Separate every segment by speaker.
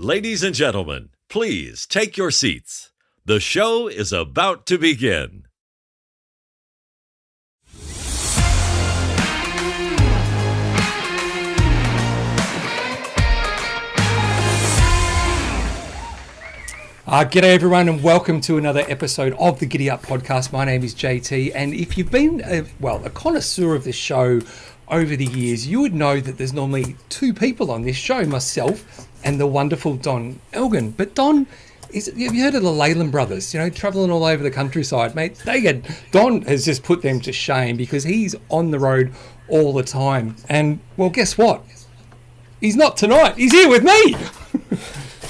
Speaker 1: Ladies and gentlemen, please take your seats. The show is about to begin.
Speaker 2: G'day everyone and welcome to another episode of the GiddyUp Podcast. My name is JT, and if you've been a connoisseur of this show over the years, you would know that there's normally two people on this show, myself and the wonderful Don Elgin. But Don, have you heard of the Leyland brothers, travelling all over the countryside, mate? Don has just put them to shame because he's on the road all the time. And, well, guess what? He's not tonight. He's here with me.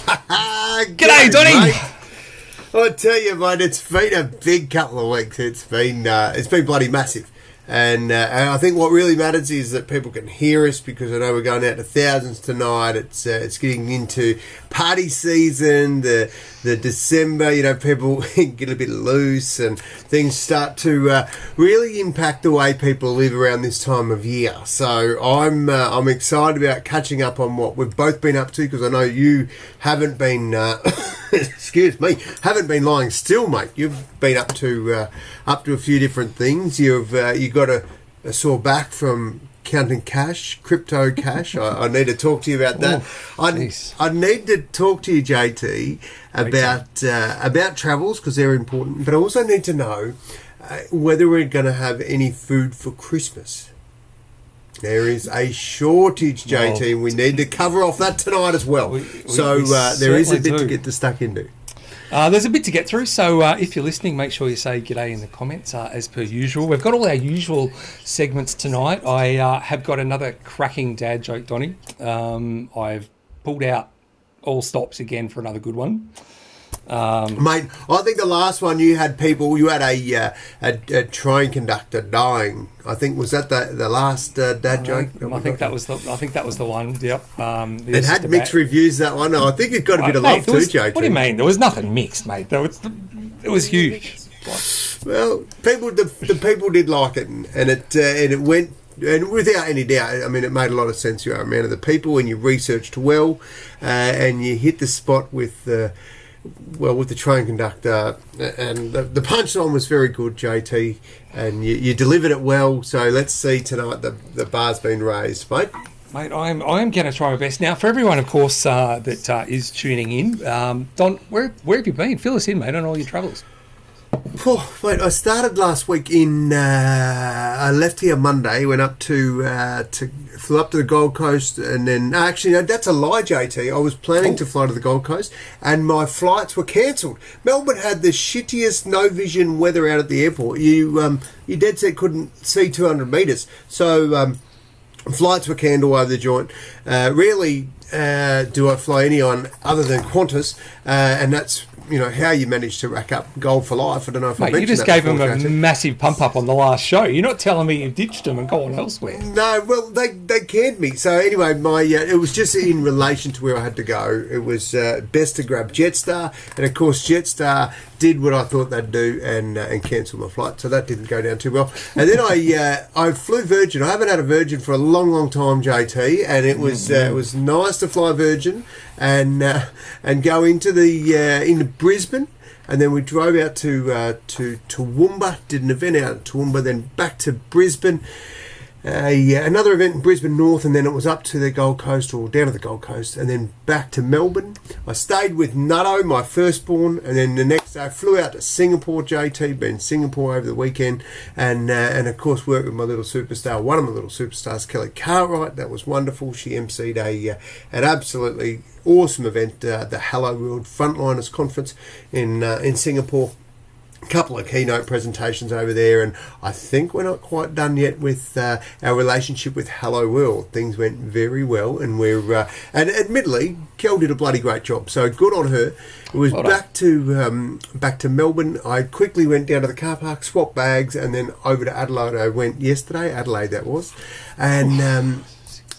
Speaker 2: G'day, Donny.
Speaker 3: Mate. I tell you, mate, it's been a big couple of weeks. It's been bloody massive, and I think what really matters is that people can hear us, because I know we're going out to thousands tonight. It's getting into party season, the December. People get a bit loose, and things start to really impact the way people live around this time of year. So I'm excited about catching up on what we've both been up to, because I know you haven't been haven't been lying still, mate. You've been up to a few different things. You got a sore back from counting cash, crypto cash. I need to talk to you about that. I need to talk to you, JT, about travels, because they're important. But I also need to know whether we're going to have any food for Christmas. There is a shortage, JT, and we need to cover off that tonight as well. There is a bit to get stuck into.
Speaker 2: There's a bit to get through, so if you're listening, make sure you say g'day in the comments, as per usual. We've got all our usual segments tonight. I have got another cracking dad joke, Donny. I've pulled out all stops again for another good one.
Speaker 3: Mate, I think the last one you had a train conductor dying. I think, was that the last dad joke?
Speaker 2: I think that was the one. Yep.
Speaker 3: It had mixed reviews, that one. I think it got a bit of love too, JT.
Speaker 2: What do you mean? There was nothing mixed, mate. It was huge.
Speaker 3: Well, the people did like it, and it went. And without any doubt, I mean, it made a lot of sense. You are a man of the people, and you researched well, and you hit the spot with the train conductor, and the punchline was very good, JT, and you delivered it well. So let's see tonight. The bar's been raised, mate.
Speaker 2: Mate, I'm going to try my best. Now, for everyone, of course, that is tuning in, Don, where have you been? Fill us in, mate, on all your travels.
Speaker 3: Oh, mate, I started last week I left here Monday, went up flew up to the Gold Coast, and then, actually, no, that's a lie, JT. I was planning to fly to the Gold Coast, and my flights were cancelled. Melbourne had the shittiest no-vision weather out at the airport. You dead set couldn't see 200 metres, so flights were canned all over the joint. Rarely do I fly anyone other than Qantas, and that's how you manage to rack up gold for life. I don't know if I mentioned that.
Speaker 2: You just gave them a massive pump up on the last show. You're not telling me you ditched them and gone elsewhere.
Speaker 3: No, well, they canned me. So anyway, it was just in relation to where I had to go. It was best to grab Jetstar, and of course Jetstar did what I thought they'd do and cancel my flight. So that didn't go down too well. And then I flew Virgin. I haven't had a Virgin for a long, long time, JT, and it was nice to fly Virgin and go into Brisbane, and then we drove out to Toowoomba, did an event out at Toowoomba, then back to Brisbane, another event in Brisbane North, and then it was up to the Gold Coast, or down to the Gold Coast, and then back to Melbourne. I stayed with Nutto, my firstborn, and then the next day I flew out to Singapore, JT, been in Singapore over the weekend, and of course worked with my little superstar, one of my little superstars, Kelly Cartwright. That was wonderful. She emceed an absolutely awesome event, the Hello World Frontliners Conference in Singapore. A couple of keynote presentations over there, and I think we're not quite done yet with our relationship with Hello World. Things went very well, and and admittedly, Kel did a bloody great job, so good on her. It was back to Melbourne. I quickly went down to the car park, swapped bags, and then over to Adelaide. I went yesterday, Adelaide that was, and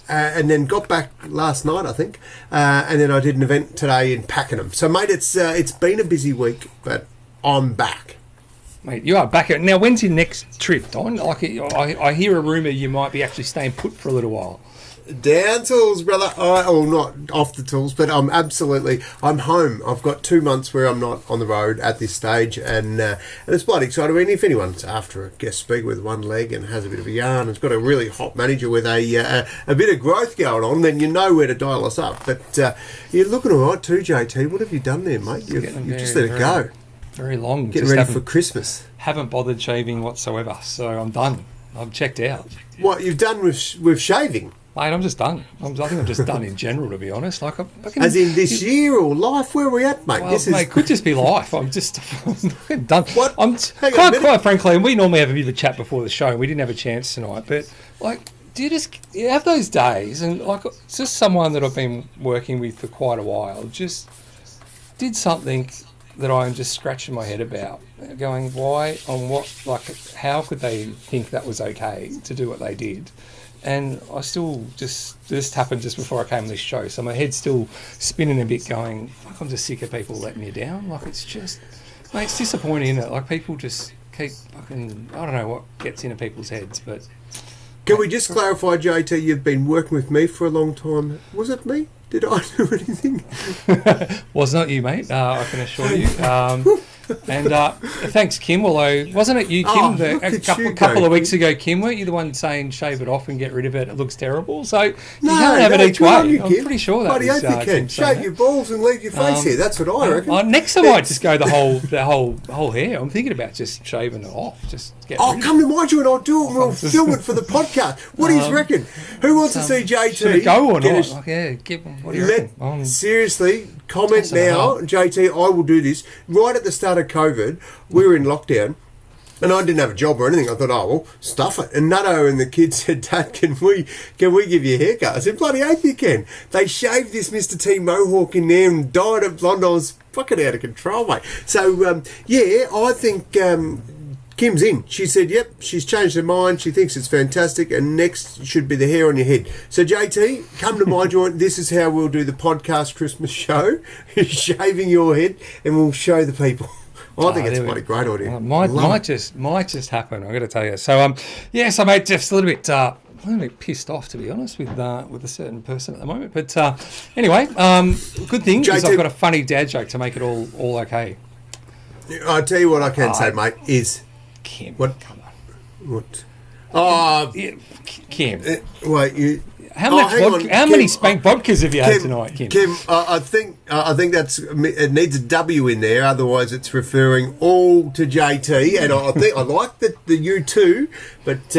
Speaker 3: then got back last night, I think, and then I did an event today in Pakenham. So, mate, it's been a busy week, but I'm back.
Speaker 2: Mate, you are back. Now, when's your next trip, Don? I hear a rumour you might be actually staying put for a little while.
Speaker 3: Down tools, brother. Not off the tools, but I'm home. I've got 2 months where I'm not on the road at this stage, and it's bloody exciting. I mean, if anyone's after a guest speaker with one leg and has a bit of a yarn, has got a really hot manager with a bit of growth going on, then you know where to dial us up. But you're looking all right too, JT. What have you done there, mate? You've just let it go.
Speaker 2: Very long.
Speaker 3: Getting ready for Christmas.
Speaker 2: Haven't bothered shaving whatsoever, so I'm done. I'm checked out.
Speaker 3: What you've done with shaving?
Speaker 2: Mate, I'm just done. I think I'm just done in general, to be honest. Like,
Speaker 3: as in this year or life? Where are we at, mate?
Speaker 2: Well, mate, could just be life. I'm done.
Speaker 3: What?
Speaker 2: I'm quite frankly, and we normally have a bit of a chat before the show. We didn't have a chance tonight, but like, do you have those days? And like, it's just someone that I've been working with for quite a while just did something that I'm just scratching my head about, going, why, on what, like, how could they think that was okay to do what they did? And I still this happened just before I came on this show, so my head's still spinning a bit, going, fuck, I'm just sick of people letting me down. Like, it's just, mate, it's disappointing, isn't it? Like, people just keep fucking, I don't know what gets into people's heads, but...
Speaker 3: Can we just clarify, JT, you've been working with me for a long time. Was it me? Did I do anything?
Speaker 2: Was not you, mate, I can assure you. And thanks, Kim. Although, wasn't it you, Kim, a couple of weeks ago, Kim? Weren't you the one saying shave it off and get rid of it? It looks terrible. So you can't have it each way. I'm pretty sure that was
Speaker 3: Kim. Shave your balls and leave your face here. That's what I reckon.
Speaker 2: Next time I might just go the whole hair. I'm thinking about just shaving it off. Just get rid
Speaker 3: come to my joint. I'll do it and we'll film it for the podcast. What do you reckon? Who wants to see JT?
Speaker 2: Should it go or not? What do you reckon?
Speaker 3: Seriously, comment now. JT, I will do this. Right at the start of COVID, we were in lockdown, and I didn't have a job or anything. I thought, well, stuff it. And Nutto and the kids said, Dad, can we give you a haircut? I said, bloody oath you can. They shaved this Mr. T mohawk in there and dyed it blonde. I was fucking out of control, mate. So, I think Kim's in. She said, yep, she's changed her mind. She thinks it's fantastic, and next should be the hair on your head. So, JT, come to my joint. This is how we'll do the podcast Christmas show. Shaving your head, and we'll show the people. I think it's quite a great idea.
Speaker 2: Might just happen. I've got to tell you. So, so mate, just a little bit pissed off, to be honest, with a certain person at the moment. But anyway, good thing is I've got a funny dad joke to make it all okay.
Speaker 3: I'll tell you what I can say, mate, is...
Speaker 2: Kim,
Speaker 3: what?
Speaker 2: Come on.
Speaker 3: What?
Speaker 2: Kim.
Speaker 3: Wait, you...
Speaker 2: How many spank vodkas have you had tonight, Kim?
Speaker 3: Kim, I think it needs a W in there. Otherwise, it's referring all to JT, and I think I like the you too. But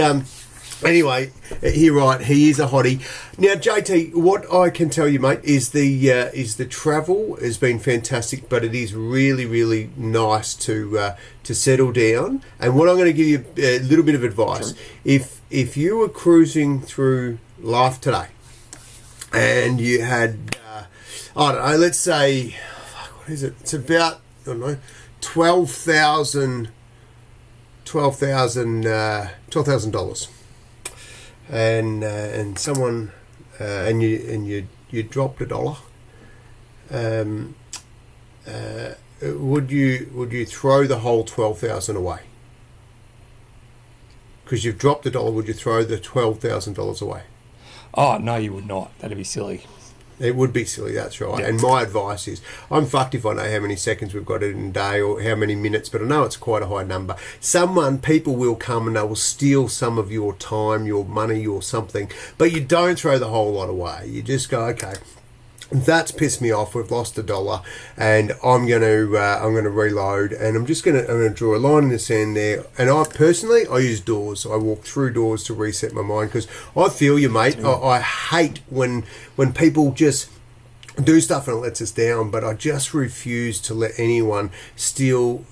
Speaker 3: anyway, you're right. He is a hottie. Now, JT, what I can tell you, mate, is the travel has been fantastic, but it is really, really nice to settle down. And what I'm going to give you a little bit of advice: if you were cruising through life today, and you had, I don't know, let's say, what is it? It's about, I don't know, $12,000, and someone, and you dropped $1. Would you throw the whole 12,000 away? Because you've dropped $1, would you throw the $12,000 away?
Speaker 2: Oh, no, you would not. That'd be silly.
Speaker 3: It would be silly, that's right.
Speaker 2: Yeah.
Speaker 3: And my advice is, I'm fucked if I know how many seconds we've got in a day or how many minutes, but I know it's quite a high number. People will come and they will steal some of your time, your money or something, but you don't throw the whole lot away. You just go, okay, that's pissed me off. We've lost $1, and I'm going to reload, and I'm going to draw a line in the sand there. And I use doors. I walk through doors to reset my mind, because I feel you, mate. I hate when people just do stuff and it lets us down, but I just refuse to let anyone steal,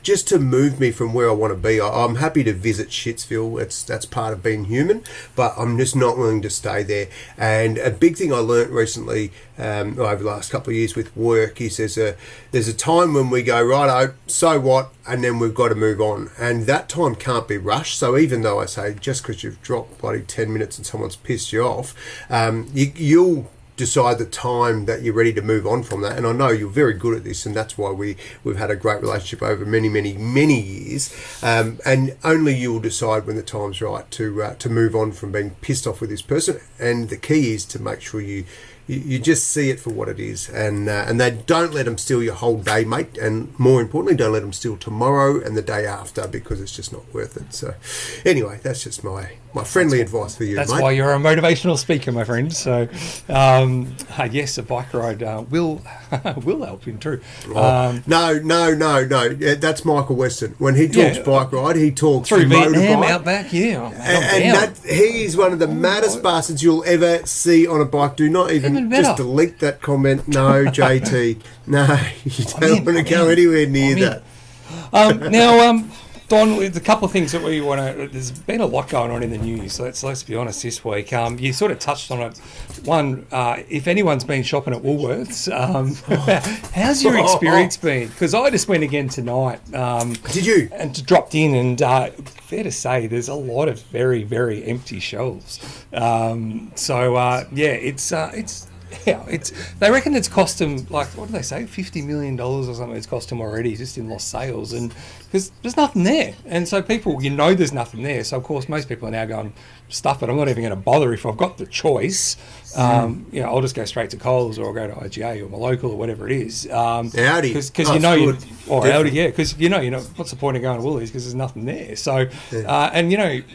Speaker 3: just to move me from where I want to be. I'm happy to visit Shitsville. That's part of being human, but I'm just not willing to stay there. And a big thing I learnt recently over the last couple of years with work is there's a time when we go, righto, so what, and then we've got to move on. And that time can't be rushed. So even though I say, just because you've dropped bloody 10 minutes and someone's pissed you off, you'll decide the time that you're ready to move on from that. And I know you're very good at this, and that's why we've had a great relationship over many, many, many years. And only you will decide when the time's right to move on from being pissed off with this person. And the key is to make sure you just see it for what it is, and they don't let them steal your whole day, mate. And more importantly, don't let them steal tomorrow and the day after, because it's just not worth it. So, anyway, that's just my friendly advice for you,
Speaker 2: That's
Speaker 3: mate.
Speaker 2: why you're a motivational speaker, my friend. So, yes, a bike ride will help him too.
Speaker 3: No. Yeah, that's Michael Weston. When he talks bike ride, he talks
Speaker 2: Through Vietnam,
Speaker 3: motorbike.
Speaker 2: Outback, yeah.
Speaker 3: And he is one of the maddest bastards you'll ever see on a bike. Do not even just delete that comment. No, JT. No, you don't want to go anywhere near that.
Speaker 2: Now, Don, with a couple of things that we want to... There's been a lot going on in the news, so let's be honest this week. You sort of touched on it. One, if anyone's been shopping at Woolworths, how's your experience been? Because I just went again tonight.
Speaker 3: Did you?
Speaker 2: And dropped in, and fair to say, there's a lot of very, very empty shelves. They reckon it's cost them, like, what do they say, $50 million or something it's cost them already just in lost sales, and because there's nothing there. And so people, there's nothing there. So, of course, most people are now going, stuff it. I'm not even going to bother if I've got the choice. I'll just go straight to Coles, or I'll go to IGA or my local or whatever it is.
Speaker 3: Audi.
Speaker 2: Because
Speaker 3: Audi,
Speaker 2: yeah, because what's the point of going to Woolies because there's nothing there. So,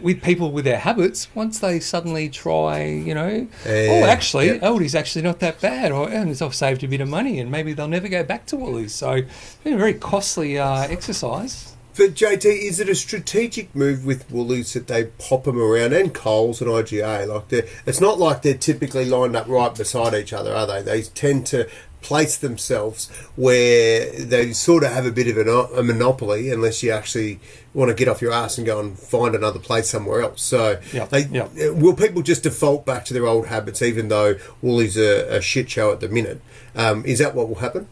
Speaker 2: with people with their habits, once they suddenly try, Aldi's actually not that bad, and I've saved a bit of money, and maybe they'll never go back to Woolies. So, it's been a very costly exercise.
Speaker 3: But JT, is it a strategic move with Woolies that they pop them around, and Coles and IGA? It's not like they're typically lined up right beside each other, are they? They tend to place themselves where they sort of have a bit of a monopoly, unless you actually want to get off your ass and go and find another place somewhere else. So, will people just default back to their old habits, even though Woolies are a shit show at the minute? Is that what will happen?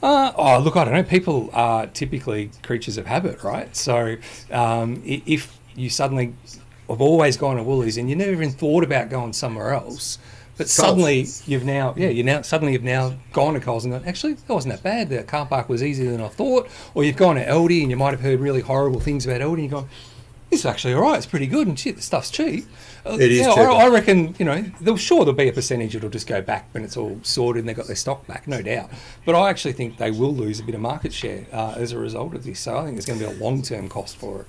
Speaker 2: Look, I don't know. People are typically creatures of habit, right? So if you suddenly have always gone to Woolies and you never even thought about going somewhere else, but suddenly you've now gone to Coles and gone, actually, that wasn't that bad. The car park was easier than I thought. Or you've gone to Aldi and you might have heard really horrible things about Aldi and you've gone, this is actually all right. It's pretty good, and shit, the stuff's cheap.
Speaker 3: It is cheap.
Speaker 2: I reckon, there'll be a percentage that'll just go back when it's all sorted and they've got their stock back, no doubt. But I actually think they will lose a bit of market share as a result of this. So I think there's going to be a long-term cost for it.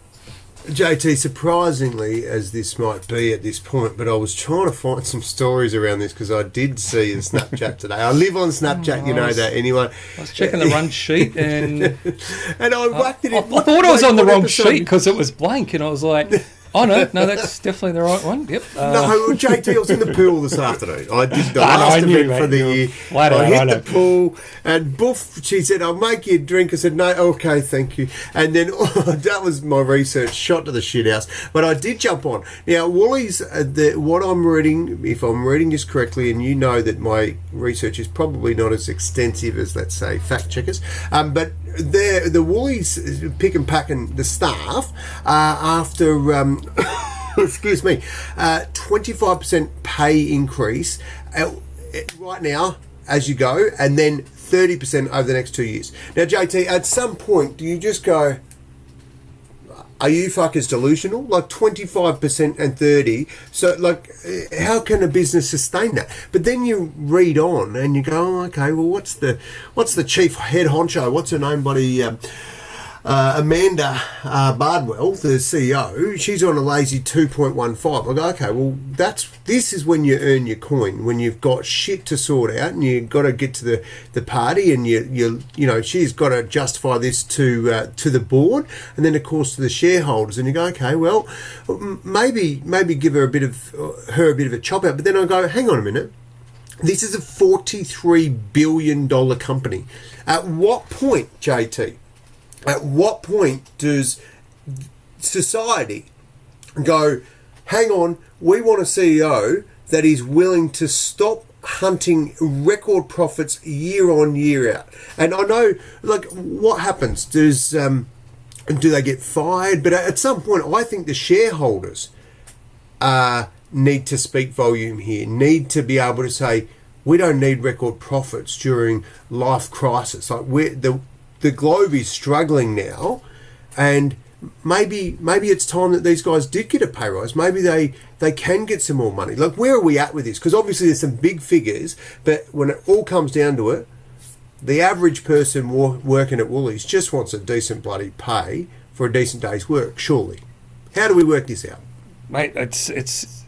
Speaker 3: JT, surprisingly as this might be at this point, but I was trying to find some stories around this because I did see the Snapchat today. I live on Snapchat, that anyway.
Speaker 2: I was checking the run sheet and
Speaker 3: I whacked it in.
Speaker 2: I thought I was on the wrong sheet because it was blank, and I was like, oh, no, that's definitely the right one. Yep.
Speaker 3: No, JT, I was in the pool this afternoon. I did the last event for the year. I hit the pool, and boof, she said, I'll make you a drink. I said, no, okay, thank you. And then that was my research, shot to the shit house. But I did jump on. Now, Woolies, what I'm reading, if I'm reading this correctly, and you know that my research is probably not as extensive as, let's say, fact checkers, but the Woolies pick and packing the staff after excuse me, 25% pay increase right now as you go, and then 30% over the next 2 years. Now, JT, at some point, do you just go, are you fuckers delusional? Like 25% and 30%. So, how can a business sustain that? But then you read on and you go, oh, okay, well, what's the chief head honcho? What's her name, buddy? Amanda Bardwell, the CEO, she's on a lazy 2.15. I go, okay, well, this is when you earn your coin, when you've got shit to sort out and you've got to get to the party, and she's got to justify this to the board, and then of course to the shareholders, and you go, okay, well, maybe give her a bit of a chop out. But then I go, hang on a minute. This is a $43 billion company. At what point, JT? At what point does society go, hang on, we want a CEO that is willing to stop hunting record profits year on, year out? And I know, what happens? Do they get fired? But at some point, I think the shareholders need to speak volume here, need to be able to say, we don't need record profits during life crisis. Like the globe is struggling now, and maybe it's time that these guys did get a pay rise. Maybe they can get some more money. Like, where are we at with this? Because obviously there's some big figures, but when it all comes down to it, the average person working at Woolies just wants a decent bloody pay for a decent day's work, surely. How do we work this out?
Speaker 2: Mate, it's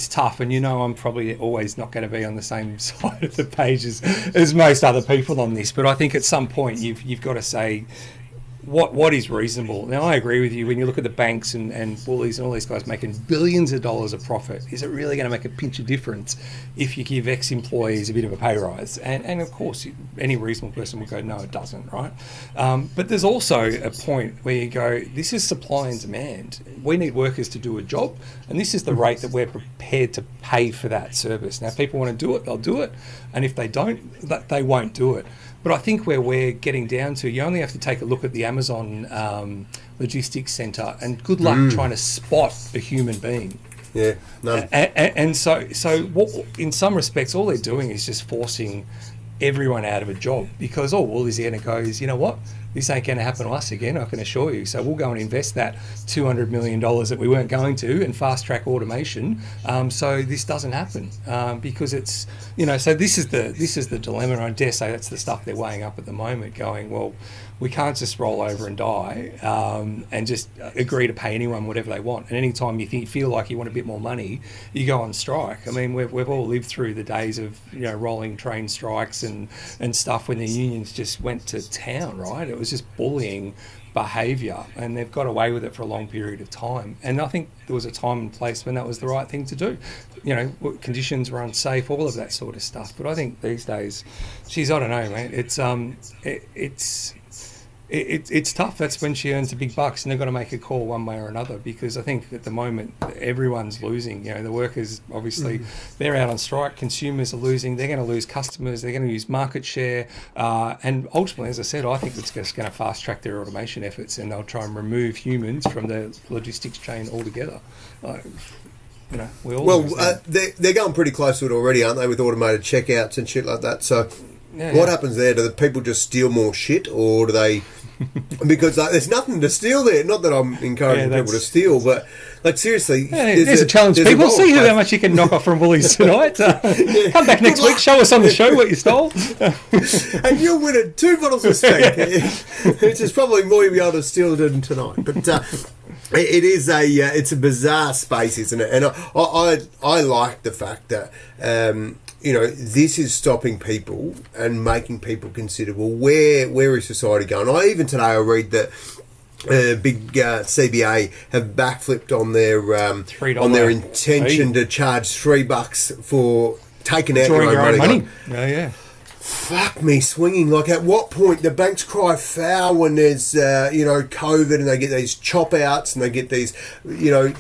Speaker 2: tough, and I'm probably always not going to be on the same side of the page as most other people on this. But I think at some point you've got to say what is reasonable. Now, I agree with you. When you look at the banks and Woolies and all these guys making billions of dollars of profit, is it really going to make a pinch of difference if you give ex-employees a bit of a pay rise? And of course, any reasonable person will go, no, it doesn't, right? But there's also a point where you go, this is supply and demand. We need workers to do a job, and this is the rate that we're prepared to pay for that service. Now, if people want to do it, they'll do it. And if they don't, they won't do it. But I think where we're getting down to, you only have to take a look at the Amazon logistics centre, and good luck trying to spot a human being.
Speaker 3: Yeah, no.
Speaker 2: And so what, in some respects, all they're doing is just forcing everyone out of a job, because Woolies are going to go, you know what, this ain't going to happen to us again, I can assure you. So we'll go and invest that $200 million that we weren't going to and fast track automation, so this doesn't happen, because it's, so this is the dilemma, and I dare say that's the stuff they're weighing up at the moment, going, well, we can't just roll over and die and just agree to pay anyone whatever they want. And any time you feel like you want a bit more money, you go on strike. I mean, we've all lived through the days of rolling train strikes and stuff when the unions just went to town, right? It was just bullying behaviour, and they've got away with it for a long period of time. And I think there was a time and place when that was the right thing to do. Conditions were unsafe, all of that sort of stuff. But I think these days, geez, I don't know, mate. It's tough. That's when she earns the big bucks, and they've got to make a call one way or another, because I think at the moment everyone's losing. The workers, obviously, they're out on strike. Consumers are losing. They're going to lose customers. They're going to lose market share. And ultimately, as I said, I think it's just going to fast track their automation efforts, and they'll try and remove humans from the logistics chain altogether.
Speaker 3: They're going pretty close to it already, aren't they, with automated checkouts and shit like that? So what happens there? Do the people just steal more shit, or do they... Because there's nothing to steal there. Not that I'm encouraging people to steal, but seriously,
Speaker 2: there's a challenge. People, see how much you can knock off from Woolies tonight. Come back next week, show us on the show what you stole,
Speaker 3: and you'll win 2 bottles of steak, which is probably more you'll be able to steal than tonight. But it is it's a bizarre space, isn't it? And I like the fact that this is stopping people and making people consider, well, where is society going? Today I read that big CBA have backflipped on their intention to charge $3 for taking out your own money.
Speaker 2: Yeah.
Speaker 3: Fuck me swinging. Like, at what point the banks cry foul when there's COVID, and they get these chop outs and they get these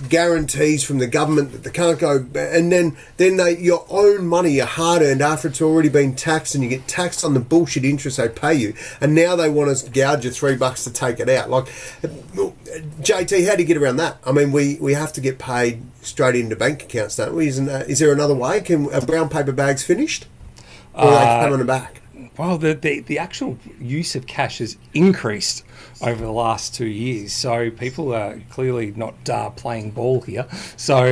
Speaker 3: guarantees from the government that they can't go, and then your own money, your hard earned, after it's already been taxed, and you get taxed on the bullshit interest they pay you, and now they want us to gouge you $3 to take it out. Like, JT, how do you get around that? I mean, we have to get paid straight into bank accounts, don't we? Is there another way? Are brown paper bags finished? Or are they coming back?
Speaker 2: Well, the actual use of cash has increased over the last 2 years. So people are clearly not playing ball here. So,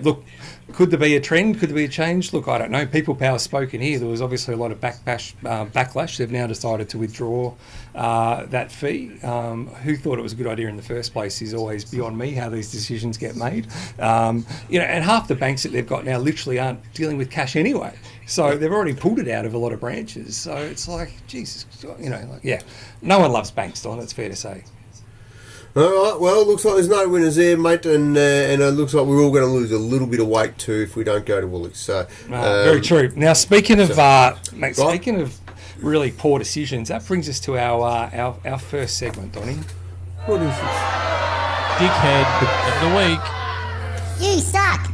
Speaker 2: look, could there be a trend? Could there be a change? Look, I don't know. People Power spoken here. There was obviously a lot of backlash. They've now decided to withdraw that fee. Who thought it was a good idea in the first place is always beyond me, how these decisions get made. And half the banks that they've got now literally aren't dealing with cash anyway. So they've already pulled it out of a lot of branches. So it's like, Jesus, no one loves banks, Don, it's fair to say.
Speaker 3: All right, well, it looks like there's no winners there, mate, and it looks like we're all going to lose a little bit of weight too if we don't go to Woolies. So
Speaker 2: very true. Now, speaking of really poor decisions, that brings us to our first segment, Donnie.
Speaker 3: What is this?
Speaker 4: Dickhead of the week.
Speaker 5: You suck.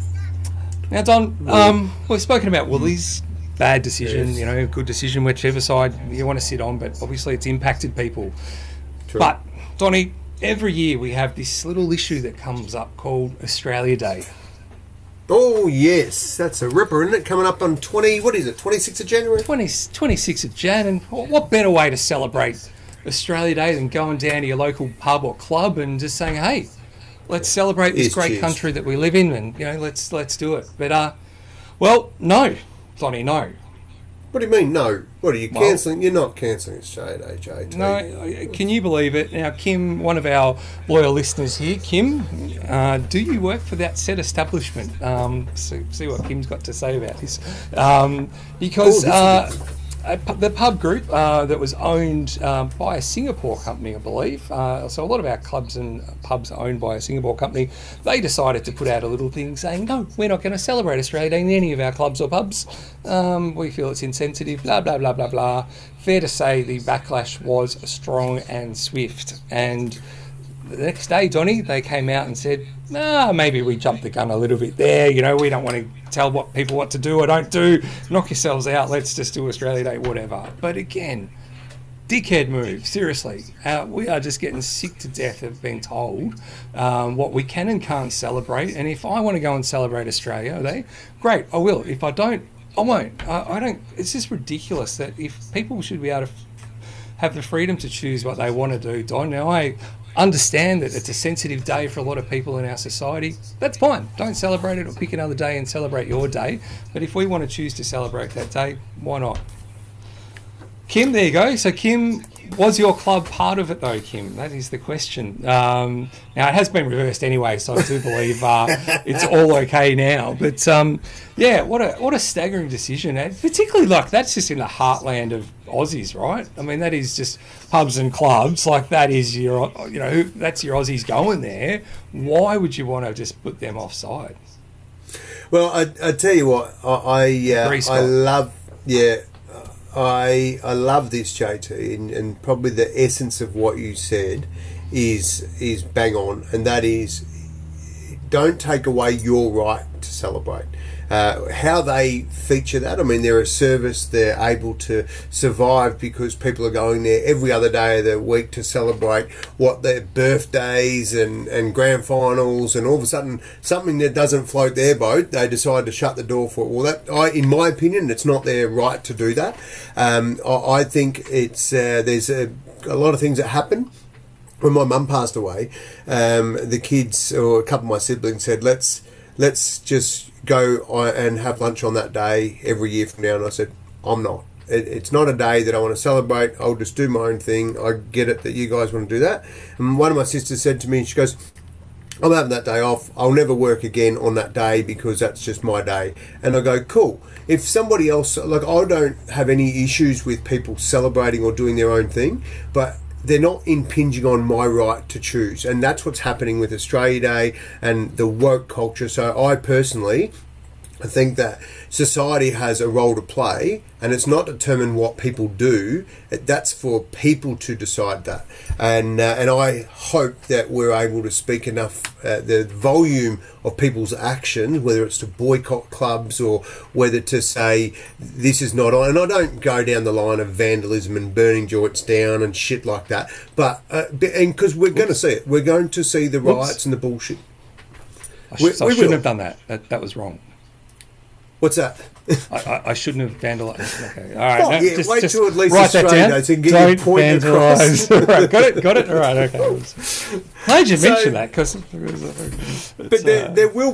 Speaker 2: Now, Don, we've spoken about Woolies. Bad decision,
Speaker 3: yes.
Speaker 2: Good decision, whichever side you want to sit on, but obviously it's impacted people.
Speaker 3: True.
Speaker 2: But, Donnie, every year we have this little issue that comes up called Australia Day.
Speaker 3: Oh, yes. That's a ripper, isn't it? Coming up on 26th of January?
Speaker 2: 26th of Jan, and what better way to celebrate Australia Day than going down to your local pub or club and just saying, hey, let's celebrate this great country that we live in, and let's do it. But well, no, Donnie, no.
Speaker 3: What do you mean, no? What are you cancelling? You're not cancelling Australia Day, JT.
Speaker 2: No, can you believe it? Now, Kim, one of our loyal listeners here, Kim, do you work for that said establishment? See what Kim's got to say about this. Because the pub group that was owned by a Singapore company, I believe, so a lot of our clubs and pubs are owned by a Singapore company, they decided to put out a little thing saying, no, we're not going to celebrate Australia Day in any of our clubs or pubs. We feel it's insensitive, blah, blah, blah, blah, blah. Fair to say the backlash was strong and swift. And the next day, Donnie, they came out and said, maybe we jumped the gun a little bit there. We don't want to tell people what to do or don't do. Knock yourselves out. Let's just do Australia Day, whatever. But again, dickhead move. Seriously. We are just getting sick to death of being told what we can and can't celebrate. And if I want to go and celebrate Australia Day, great, I will. If I don't, I won't. I don't. It's just ridiculous that if people should be able to have the freedom to choose what they want to do, Don. Now, I understand that it's a sensitive day for a lot of people in our society. That's fine. Don't celebrate it, or pick another day and celebrate your day. But if we want to choose to celebrate that day, why not? Kim, there you go. So, Kim, was your club part of it though, Kim? That is the question. Now, it has been reversed anyway, so I do believe it's all okay now. But yeah, what a staggering decision. And particularly, that's just in the heartland of Aussies, right? I mean, that is just pubs and clubs. That is your, that's your Aussies going there. Why would you want to just put them offside?
Speaker 3: Well, I tell you what, I love, I love this, JT, and probably the essence of what you said is bang on, and that is, don't take away your right to celebrate. How they feature that, I mean, they're a service, they're able to survive because people are going there every other day of the week to celebrate their birthdays and grand finals, and all of a sudden something that doesn't float their boat, they decide to shut the door for it. Well, in my opinion, it's not their right to do that. I think it's there's a lot of things that happen. When my mum passed away, the kids, or a couple of my siblings, said, let's just go and have lunch on that day every year from now. And I said, I'm not. It's not a day that I want to celebrate. I'll just do my own thing. I get it that you guys want to do that. And one of my sisters said to me, she goes, I'm having that day off. I'll never work again on that day because that's just my day. And I go, cool. If somebody else, I don't have any issues with people celebrating or doing their own thing, but they're not impinging on my right to choose. And that's what's happening with Australia Day and the woke culture. So I personally think that society has a role to play, and it's not determined what people do. That's for people to decide that. And I hope that we're able to speak enough, the volume of people's actions, whether it's to boycott clubs or whether to say this is not on. And I don't go down the line of vandalism and burning joints down and shit like that. But because we're going to see it. We're going to see the riots and the bullshit.
Speaker 2: I shouldn't have done that. That was wrong.
Speaker 3: What's that?
Speaker 2: I shouldn't have vandalised. Okay, all right.
Speaker 3: Wait till at least
Speaker 2: write that down.
Speaker 3: So you can get your point across.
Speaker 2: Right, got it. All right, okay. Glad you mentioned that because.
Speaker 3: But there will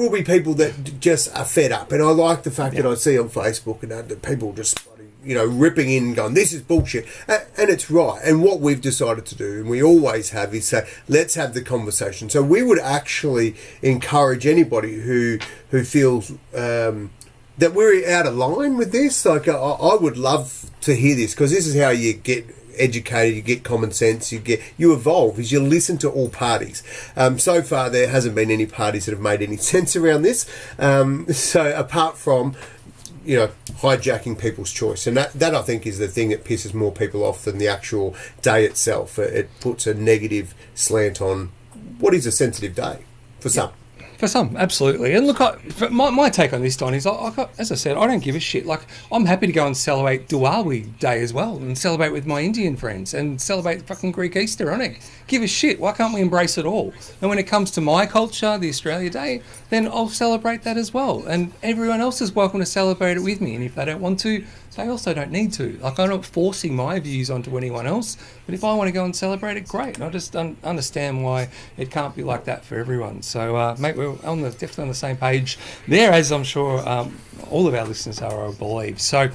Speaker 3: be people that just are fed up, and I like the fact that I see on Facebook and that people just ripping in and going, this is bullshit, and it's right. And what we've decided to do, and we always have, is say, let's have the conversation. So we would actually encourage anybody who feels that we're out of line with this. I would love to hear this, because this is how you get educated, you get common sense, you evolve, is you listen to all parties. So far there hasn't been any parties that have made any sense around this, so apart from hijacking people's choice. And that I think is the thing that pisses more people off than the actual day itself. It puts a negative slant on what is a sensitive day for some.
Speaker 2: For some, absolutely. And look, my take on this, Don, is, as I said, I don't give a shit. Like, I'm happy to go and celebrate Diwali Day as well and celebrate with my Indian friends and celebrate fucking Greek Easter, I don't give a shit. Why can't we embrace it all? And when it comes to my culture, the Australia Day, then I'll celebrate that as well. And everyone else is welcome to celebrate it with me. And if they don't want to, they also don't need to. Like, I'm not forcing my views onto anyone else, but if I want to go and celebrate it, great. And I just understand why it can't be like that for everyone. So, mate, we're definitely on the same page there, as I'm sure all of our listeners are, I believe. So,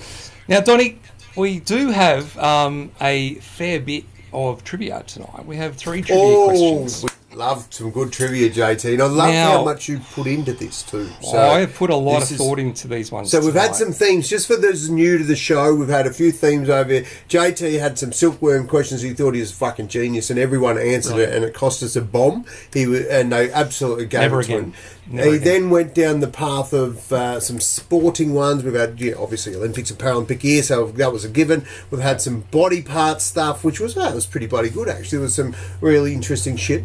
Speaker 2: now, Donnie, we do have a fair bit of trivia tonight. We have 3 trivia questions.
Speaker 3: Love some good trivia, JT, and I love how much you put into this too. So
Speaker 2: I have put a lot of thought into these ones.
Speaker 3: So we've had some themes, just for those new to the show, we've had a few themes over here. JT had some silkworm questions. He thought he was a fucking genius, and everyone answered it, and it cost us a bomb. And they absolutely gave it to him. He then went down the path of some sporting ones. We've had, obviously, Olympics and Paralympic year, so that was a given. We've had some body part stuff, which was pretty bloody good, actually. There was some really interesting shit.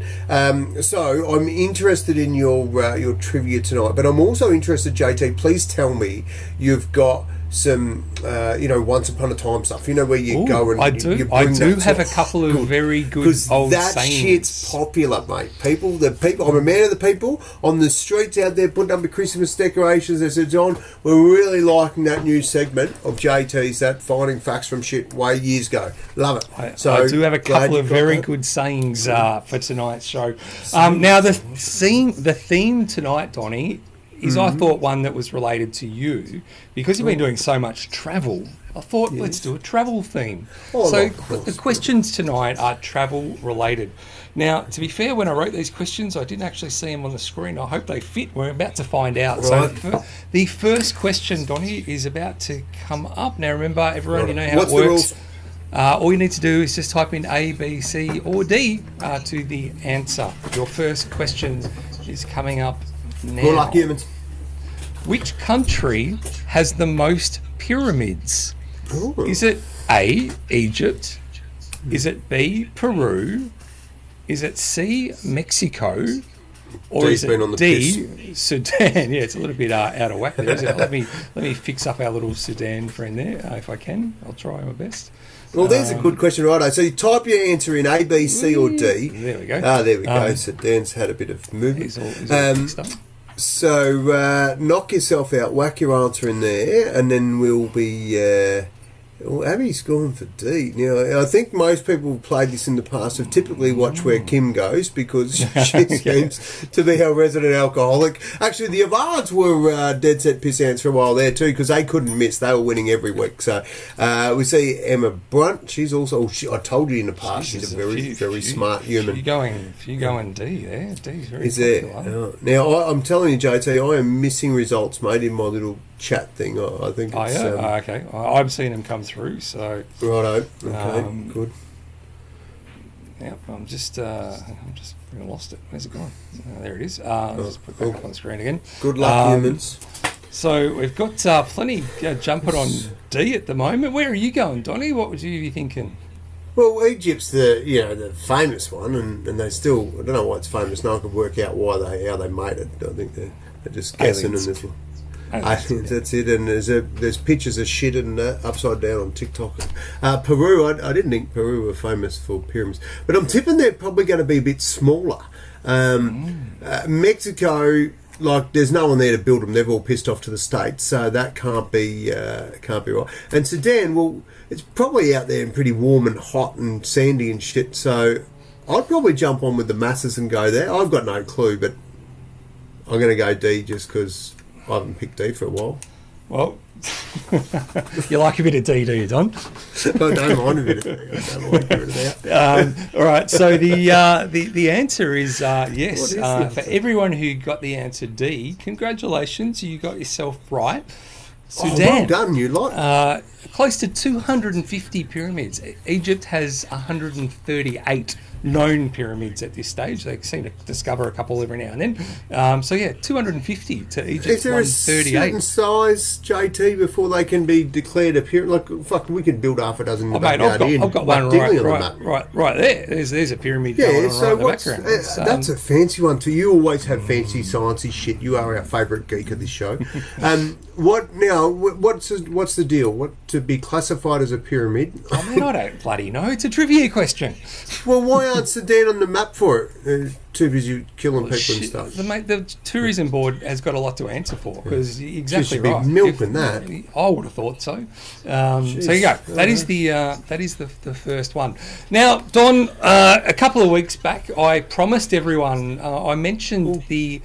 Speaker 3: So I'm interested in your trivia tonight, but I'm also interested, JT, please tell me you've got some, once upon a time stuff, where you go and
Speaker 2: I do have a couple of very good old
Speaker 3: that
Speaker 2: sayings.
Speaker 3: Shit's popular, mate. I'm a man of the people on the streets out there putting up the Christmas decorations. They said, John, we're really liking that new segment of JT's, that finding facts from shit way years ago. Love it.
Speaker 2: I do have a couple of very good sayings for tonight's show. Now the theme tonight, Donnie, is I thought one that was related to you, because you've been doing so much travel. I thought, let's do a travel theme. The questions tonight are travel related. Now, to be fair, when I wrote these questions, I didn't actually see them on the screen. I hope they fit. We're about to find out. Right. So the first question, Donnie, is about to come up. Now, remember, everyone, you know how it works. All you need to do is just type in A, B, C, or D to the answer. Your first question is coming up now.
Speaker 3: Good luck, humans.
Speaker 2: Which country has the most pyramids? Ooh. Is it A, Egypt? Is it B, Peru? Is it C, Mexico? Or is it D, Sudan? Yeah, it's a little bit out of whack there, isn't it? Let me fix up our little Sudan friend there, if I can. I'll try my best.
Speaker 3: Well, there's a good question, righto. So you type your answer in A, B, C, or D.
Speaker 2: There we go.
Speaker 3: There we go. Sudan's had a bit of movement.
Speaker 2: He's all fixed up.
Speaker 3: So knock yourself out, whack your answer in there, and then we'll be... Abby's gone for D. Now, I think most people who've played this in the past have typically watched where Kim goes, because she seems to be our resident alcoholic. Actually, the Avards were dead set piss ants for a while there too, because they couldn't miss. They were winning every week. So we see Emma Brunt. She's also... I told you in the past, she's a very smart human.
Speaker 2: You're going D there. D's very
Speaker 3: Is
Speaker 2: popular.
Speaker 3: there? Now, I'm telling you, JT, I am missing results, mate, in my little chat thing. I think it's...
Speaker 2: okay. I've seen them come through, so...
Speaker 3: Righto. Okay, good.
Speaker 2: Yep, I'm just lost it. Where's it gone? There it is. I'll just put that up on the screen again.
Speaker 3: Good luck, humans.
Speaker 2: So we've got plenty jumping on D at the moment. Where are you going, Donnie? What would you be thinking?
Speaker 3: Well, Egypt's the famous one, and they still... I don't know why it's famous. No one can work out how they made it. I think they're just guessing in this one. I think that's it, and there's pictures of shit and upside down on TikTok. Peru, I didn't think Peru were famous for pyramids, but I'm tipping they're probably going to be a bit smaller. Mexico, there's no one there to build them; they've all pissed off to the States, so that can't be right. And Sudan, well, it's probably out there and pretty warm and hot and sandy and shit. So I'd probably jump on with the masses and go there. I've got no clue, but I'm going to go D just because I haven't picked D for a while.
Speaker 2: Well, you like a bit of D, do you, Don?
Speaker 3: I don't mind a bit of D. I don't like a bit of that.
Speaker 2: All right, so the answer is yes. For everyone who got the answer D, congratulations, you got yourself right. Sudan.
Speaker 3: Well done, you lot.
Speaker 2: close to 250 pyramids. Egypt has 138 known pyramids at this stage. They seem to discover a couple every now and then. 250 to Egypt's
Speaker 3: Is there a
Speaker 2: 138.
Speaker 3: certain size, JT, before they can be declared a pyramid? Like, fuck, we can build half a dozen in the
Speaker 2: Mate,
Speaker 3: backyard here.
Speaker 2: I've got one right there. There's a pyramid going on right in the background.
Speaker 3: That's a fancy one too. You always have fancy sciencey shit. You are our favourite geek of this show. What now? What's the deal? What to be classified as a pyramid?
Speaker 2: I mean, I don't bloody know. It's a trivia question.
Speaker 3: Well, why aren't Sudan on the map for it? They're too busy killing people and stuff.
Speaker 2: The tourism board has got a lot to answer for because exactly
Speaker 3: should be
Speaker 2: right.
Speaker 3: milking that.
Speaker 2: I would have thought so. So you go. That is the first one. Now, Don, a couple of weeks back, I promised everyone. I mentioned the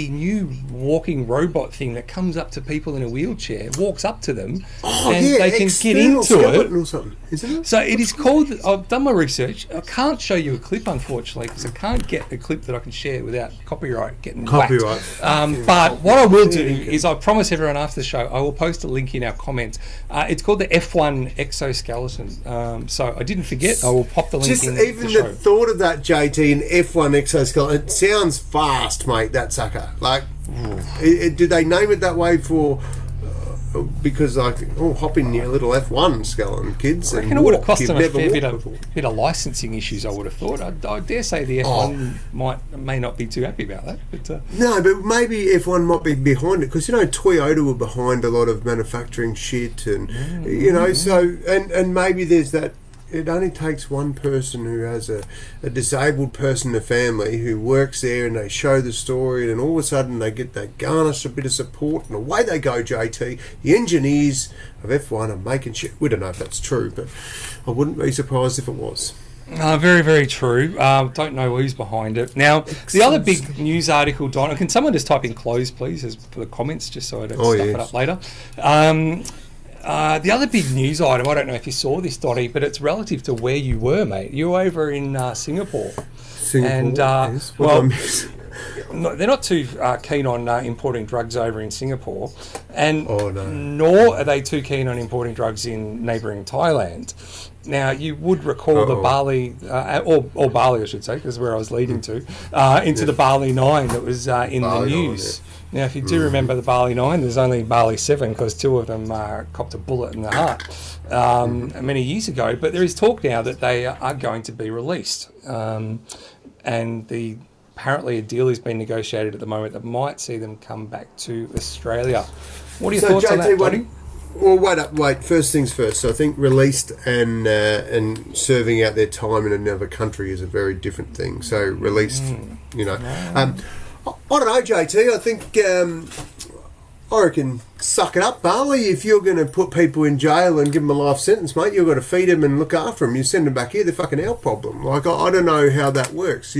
Speaker 2: new walking robot thing that comes up to people in a wheelchair, walks up to them, and they can get into it.
Speaker 3: Or something, isn't it?
Speaker 2: So it is called. I've done my research. I can't show you a clip, unfortunately, because I can't get a clip that I can share without copyright getting whacked. But what I will do is, I promise everyone after the show, I will post a link in our comments. It's called the F1 exoskeleton. So I didn't forget. I will pop the link
Speaker 3: Just
Speaker 2: in
Speaker 3: even
Speaker 2: the show.
Speaker 3: the thought of that, JT, an F1 exoskeleton, it sounds fast, mate, that sucker. Like, did they name it that way for... because, like, hop in your little F1 skeleton, kids.
Speaker 2: I reckon it would have cost them a fair bit of licensing issues, I would have thought. I dare say the F1 may not be too happy about that. But
Speaker 3: no, but maybe F1 might be behind it, because, Toyota were behind a lot of manufacturing shit, and, so, and maybe there's that. It only takes one person who has a disabled person in the family who works there, and they show the story, and all of a sudden they get that garnish a bit of support, and away they go, JT. The engineers of F1 are making shit. We don't know if that's true, but I wouldn't be surprised if it was.
Speaker 2: Very, very true. Don't know who's behind it. Now, the other big news article, Don, can someone just type in close, please, for the comments, just so I don't stuff it up later. The other big news item, I don't know if you saw this, Dottie, but it's relative to where you were, mate. You were over in Singapore. And, they're not too keen on importing drugs over in Singapore. And nor are they too keen on importing drugs in neighbouring Thailand. Now, you would recall the Bali, or Bali, I should say, because where I was leading to, into the Bali 9 that was in the news. Now, if you do remember the Bali 9, there's only Bali 7 because two of them copped a bullet in the heart many years ago. But there is talk now that they are going to be released. And apparently a deal is being negotiated at the moment that might see them come back to Australia. What are your thoughts on that, Donnie?
Speaker 3: Well, wait. First things first. So I think released and serving out their time in another country is a very different thing. So released, I don't know, JT. I think I reckon suck it up, Bali. If you're going to put people in jail and give them a life sentence, mate, you've got to feed them and look after them. You send them back here, they're fucking our problem. Like, I don't know how that works.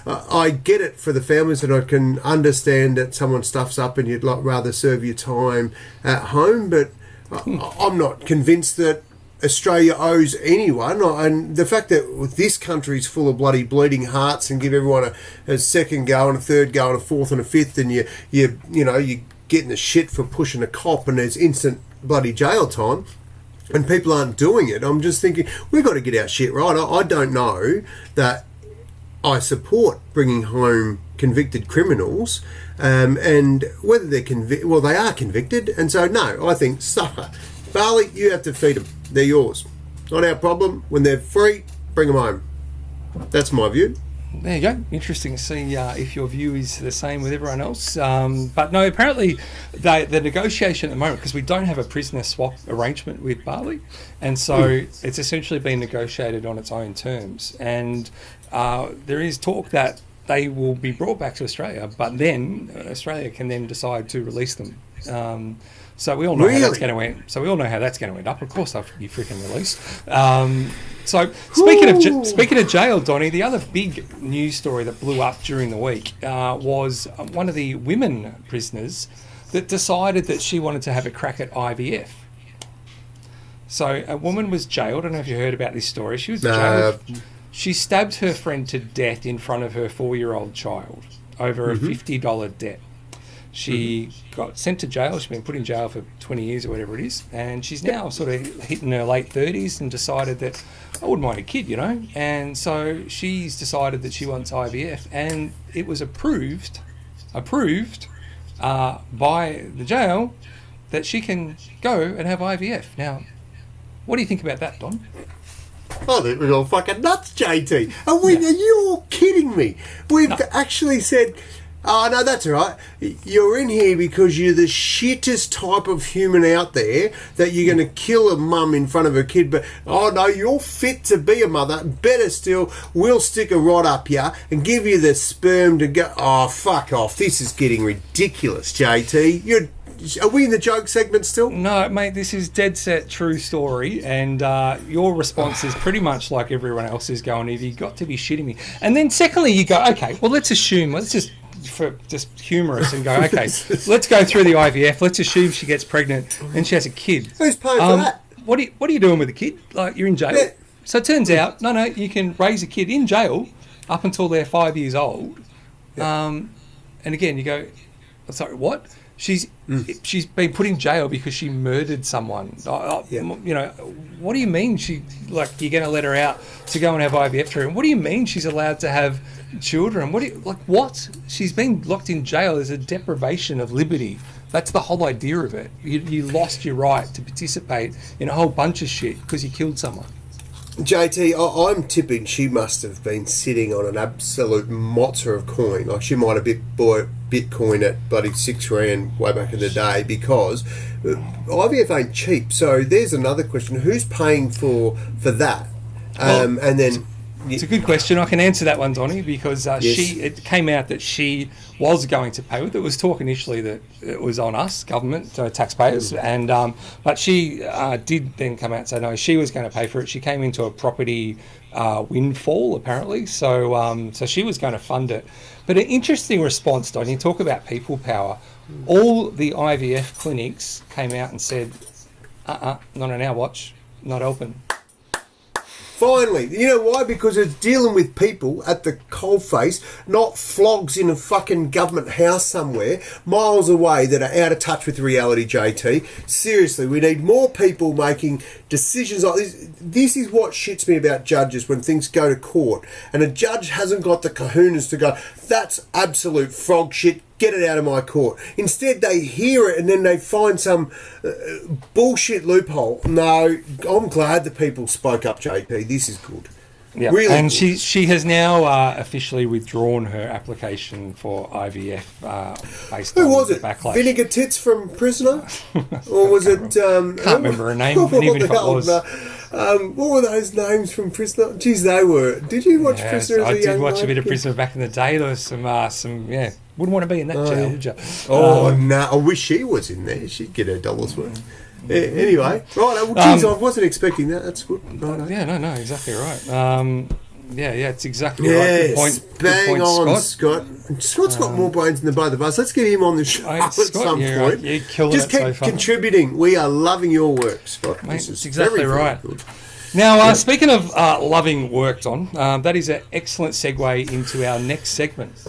Speaker 3: I get it for the families, and I can understand that someone stuffs up and you'd rather serve your time at home, but I'm not convinced that Australia owes anyone, and the fact that this country's full of bloody bleeding hearts and give everyone a second go and a third go and a fourth and a fifth, and you're getting the shit for pushing a cop and there's instant bloody jail time, and people aren't doing it. I'm just thinking we've got to get our shit right. I don't know that I support bringing home convicted criminals, and whether they're they are convicted, and so no, I think suffer. Bali, you have to feed them. They're yours. Not our problem. When they're free, bring them home. That's my view.
Speaker 2: There you go. Interesting to see if your view is the same with everyone else. But no, apparently the negotiation at the moment, because we don't have a prisoner swap arrangement with Bali, and so it's essentially been negotiated on its own terms. And there is talk that they will be brought back to Australia, but then Australia can then decide to release them. So we all know how that's going to end. So we all know how that's going to end up. Of course, they'll be freaking released. So speaking of jail, Donnie, the other big news story that blew up during the week was one of the women prisoners that decided that she wanted to have a crack at IVF. So a woman was jailed. I don't know if you heard about this story. She was jailed. She stabbed her friend to death in front of her 4-year-old child over a $50 debt. She got sent to jail. She's been put in jail for 20 years or whatever it is. And she's now sort of hitting her late 30s and decided that I wouldn't mind a kid, you know. And so she's decided that she wants IVF. And it was approved by the jail that she can go and have IVF. Now, what do you think about that, Don?
Speaker 3: Oh, that was all fucking nuts, JT. Are you all kidding me? We've actually said, oh, no, that's all right. You're in here because you're the shittest type of human out there that you're going to kill a mum in front of her kid. But, oh, no, you're fit to be a mother. Better still, we'll stick a rod up you and give you the sperm to go. Oh, fuck off. This is getting ridiculous, JT. Are we in the joke segment still?
Speaker 2: No, mate, this is dead set true story, and your response is pretty much like everyone else is going, have you got to be shitting me? And then secondly, you go, okay, well, let's just humorous and go, okay, let's go through the IVF, let's assume she gets pregnant and she has a kid.
Speaker 3: Who's paying for that?
Speaker 2: What are you doing with the kid? Like, you're in jail.
Speaker 3: Yeah.
Speaker 2: So it turns out, no, you can raise a kid in jail up until they're 5 years old. Yeah. And again, you go, sorry, what? She's been put in jail because she murdered someone. You know, what do you mean you're going to let her out to go and have IVF treatment? What do you mean she's allowed to have children? What? She's been locked in jail as a deprivation of liberty. That's the whole idea of it. You lost your right to participate in a whole bunch of shit because you killed someone.
Speaker 3: JT, I'm tipping she must have been sitting on an absolute mozza of coin. Like, she might have bought Bitcoin at bloody $6,000 way back in the day, because IVF ain't cheap. So there's another question: who's paying for that? And then
Speaker 2: it's a good question. I can answer that one, Donnie, because
Speaker 3: yes.
Speaker 2: it came out that she was going to pay with it. It was talk initially that it was on us, government, taxpayers, and but she did then come out and say no, she was going to pay for it. She came into a property windfall, apparently, so she was going to fund it. But an interesting response, Donnie, you talk about people power. All the IVF clinics came out and said, not on our watch, not open.
Speaker 3: Finally, you know why? Because it's dealing with people at the coalface, not flogs in a fucking government house somewhere, miles away, that are out of touch with reality, JT. Seriously, we need more people making decisions like this. This is what shits me about judges when things go to court and a judge hasn't got the kahunas to go, that's absolute frog shit, get it out of my court. Instead, they hear it and then they find some bullshit loophole. No, I'm glad the people spoke up, JP. This is good.
Speaker 2: Yeah,
Speaker 3: really
Speaker 2: and
Speaker 3: good.
Speaker 2: she has now officially withdrawn her application for IVF based on
Speaker 3: Who was
Speaker 2: the
Speaker 3: it?
Speaker 2: backlash.
Speaker 3: Vinegar Tits from Prisoner? Or was it...
Speaker 2: Can't remember her name, and even if it was...
Speaker 3: what were those names from Prisoner? Jeez, they were... Did you watch Prisoner as a young
Speaker 2: I did watch
Speaker 3: lady?
Speaker 2: a bit of Prisoner back in the day. There was some wouldn't want to be in that jail, would you?
Speaker 3: Oh, no. I wish she was in there. She'd get her dollars worth. Anyway. Right. Well, geez, I wasn't expecting that. That's good. Right.
Speaker 2: Yeah, no, exactly right. It's exactly right.
Speaker 3: Yes,
Speaker 2: Good point.
Speaker 3: bang
Speaker 2: Good point,
Speaker 3: on,
Speaker 2: Scott.
Speaker 3: Scott's got more brains than the both of us. Let's get him on the show at some point.
Speaker 2: You're killing
Speaker 3: Just
Speaker 2: it
Speaker 3: keep
Speaker 2: so far.
Speaker 3: contributing. We are loving your work, Scott.
Speaker 2: Mate,
Speaker 3: This is
Speaker 2: that's exactly
Speaker 3: very,
Speaker 2: right.
Speaker 3: very good.
Speaker 2: Now, speaking of loving work, Don, that is an excellent segue into our next segment.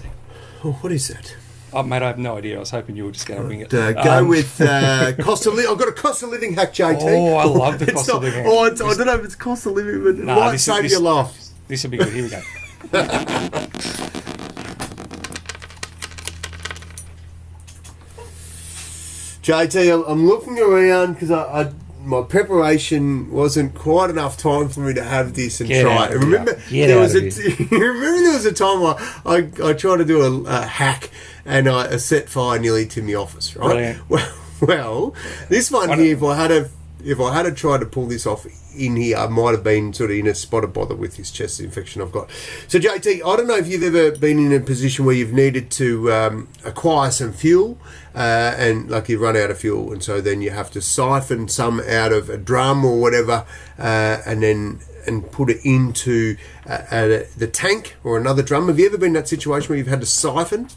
Speaker 3: Oh, what is that?
Speaker 2: Oh, mate, I have no idea. I was hoping you were just going to wing it.
Speaker 3: Go with cost of living. I've got a cost of living hack, JT.
Speaker 2: Oh, I love the cost of living hack.
Speaker 3: I don't know if it's cost of living, but it might save your life.
Speaker 2: This will be good. Here we go.
Speaker 3: JT, I'm looking around because my preparation wasn't quite enough time for me to have this and try it. Remember, there was a time I tried to do a hack and I set fire nearly to my office. Right. Well, this one here, if I had tried to pull this off in here, I might have been sort of in a spot of bother with this chest infection I've got. So, JT, I don't know if you've ever been in a position where you've needed to acquire some fuel and like you run out of fuel, and so then you have to siphon some out of a drum or whatever and put it into the tank or another drum. Have you ever been in that situation where you've had to siphon?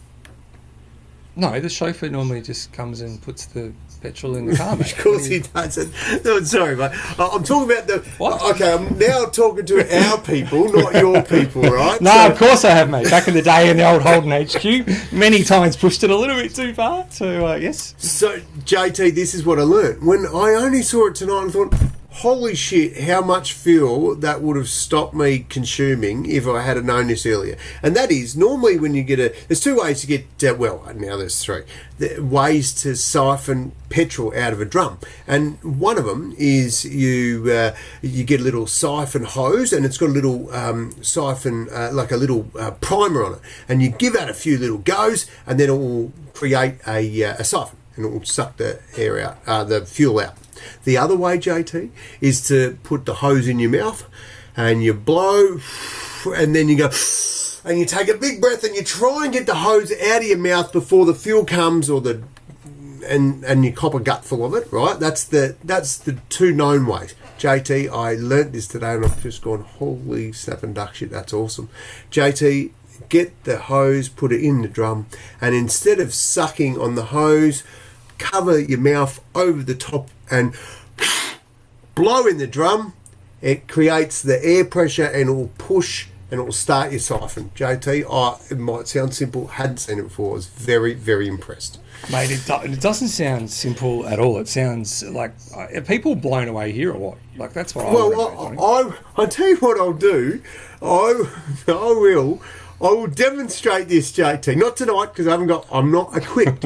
Speaker 2: No, the chauffeur normally just comes and puts the petrol in the car, mate.
Speaker 3: Of course he doesn't. No, sorry, mate. I'm talking about the...
Speaker 2: What?
Speaker 3: Okay, I'm now talking to our people, not your people, right?
Speaker 2: No, of course I have, mate. Back in the day in the old Holden HQ, many times pushed it a little bit too far. So, yes.
Speaker 3: So, JT, this is what I learned. When I only saw it tonight, I thought, holy shit, how much fuel that would have stopped me consuming if I had known this earlier. And that is, normally when you get there's two ways to get, well, now there's three, ways to siphon petrol out of a drum. And one of them is you get a little siphon hose, and it's got a little siphon, like a little primer on it. And you give that a few little goes, and then it will create a siphon, and it will suck the air out, the fuel out. The other way, JT, is to put the hose in your mouth and you blow, and then you go, and you take a big breath and you try and get the hose out of your mouth before the fuel comes, or and you cop a gutful of it, right? That's the two known ways. JT, I learnt this today and I've just gone, holy snap and duck shit, that's awesome. JT, get the hose, put it in the drum, and instead of sucking on the hose, cover your mouth over the top and blow in the drum. It creates the air pressure and it will push and it will start your siphon. JT, it might sound simple, hadn't seen it before. I was very, very impressed.
Speaker 2: Mate, it doesn't sound simple at all. It sounds like... Are people blown away here or what? Like, that's what
Speaker 3: I'll tell you what I'll do. I will demonstrate this, JT. Not tonight, because I'm not equipped.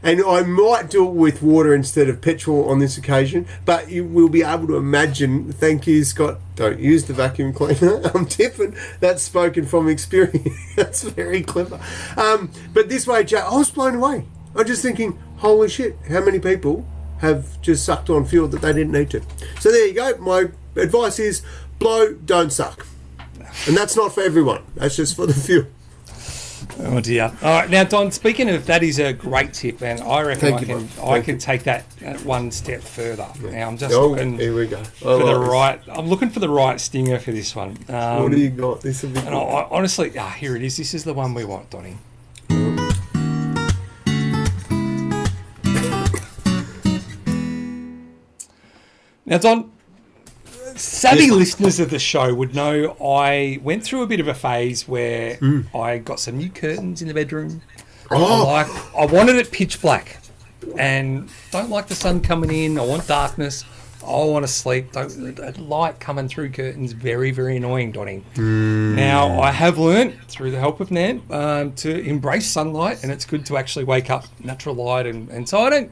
Speaker 3: And I might do it with water instead of petrol on this occasion. But you will be able to imagine, thank you, Scott, don't use the vacuum cleaner. I'm tipping. That's spoken from experience. That's very clever. But this way, I was blown away. I'm just thinking, holy shit, how many people have just sucked on fuel that they didn't need to? So there you go. My advice is, blow, don't suck. And that's not for everyone. That's just for the few.
Speaker 2: Oh dear. All right, now Don, speaking of that, is a great tip, and I reckon I can take that one step further. Yeah. Now I'm just looking. Here we go. I'm looking for the right stinger for this one.
Speaker 3: What do you got? This will be.
Speaker 2: And honestly, here it is. This is the one we want, Donnie. Now, Don. Savvy listeners of the show would know I went through a bit of a phase where I got some new curtains in the bedroom. I wanted it pitch black and don't like the sun coming in. I want darkness. I want to sleep. Light coming through curtains, very, very annoying, Donnie. Now, I have learnt, through the help of Nan, to embrace sunlight, and it's good to actually wake up natural light. And so I don't...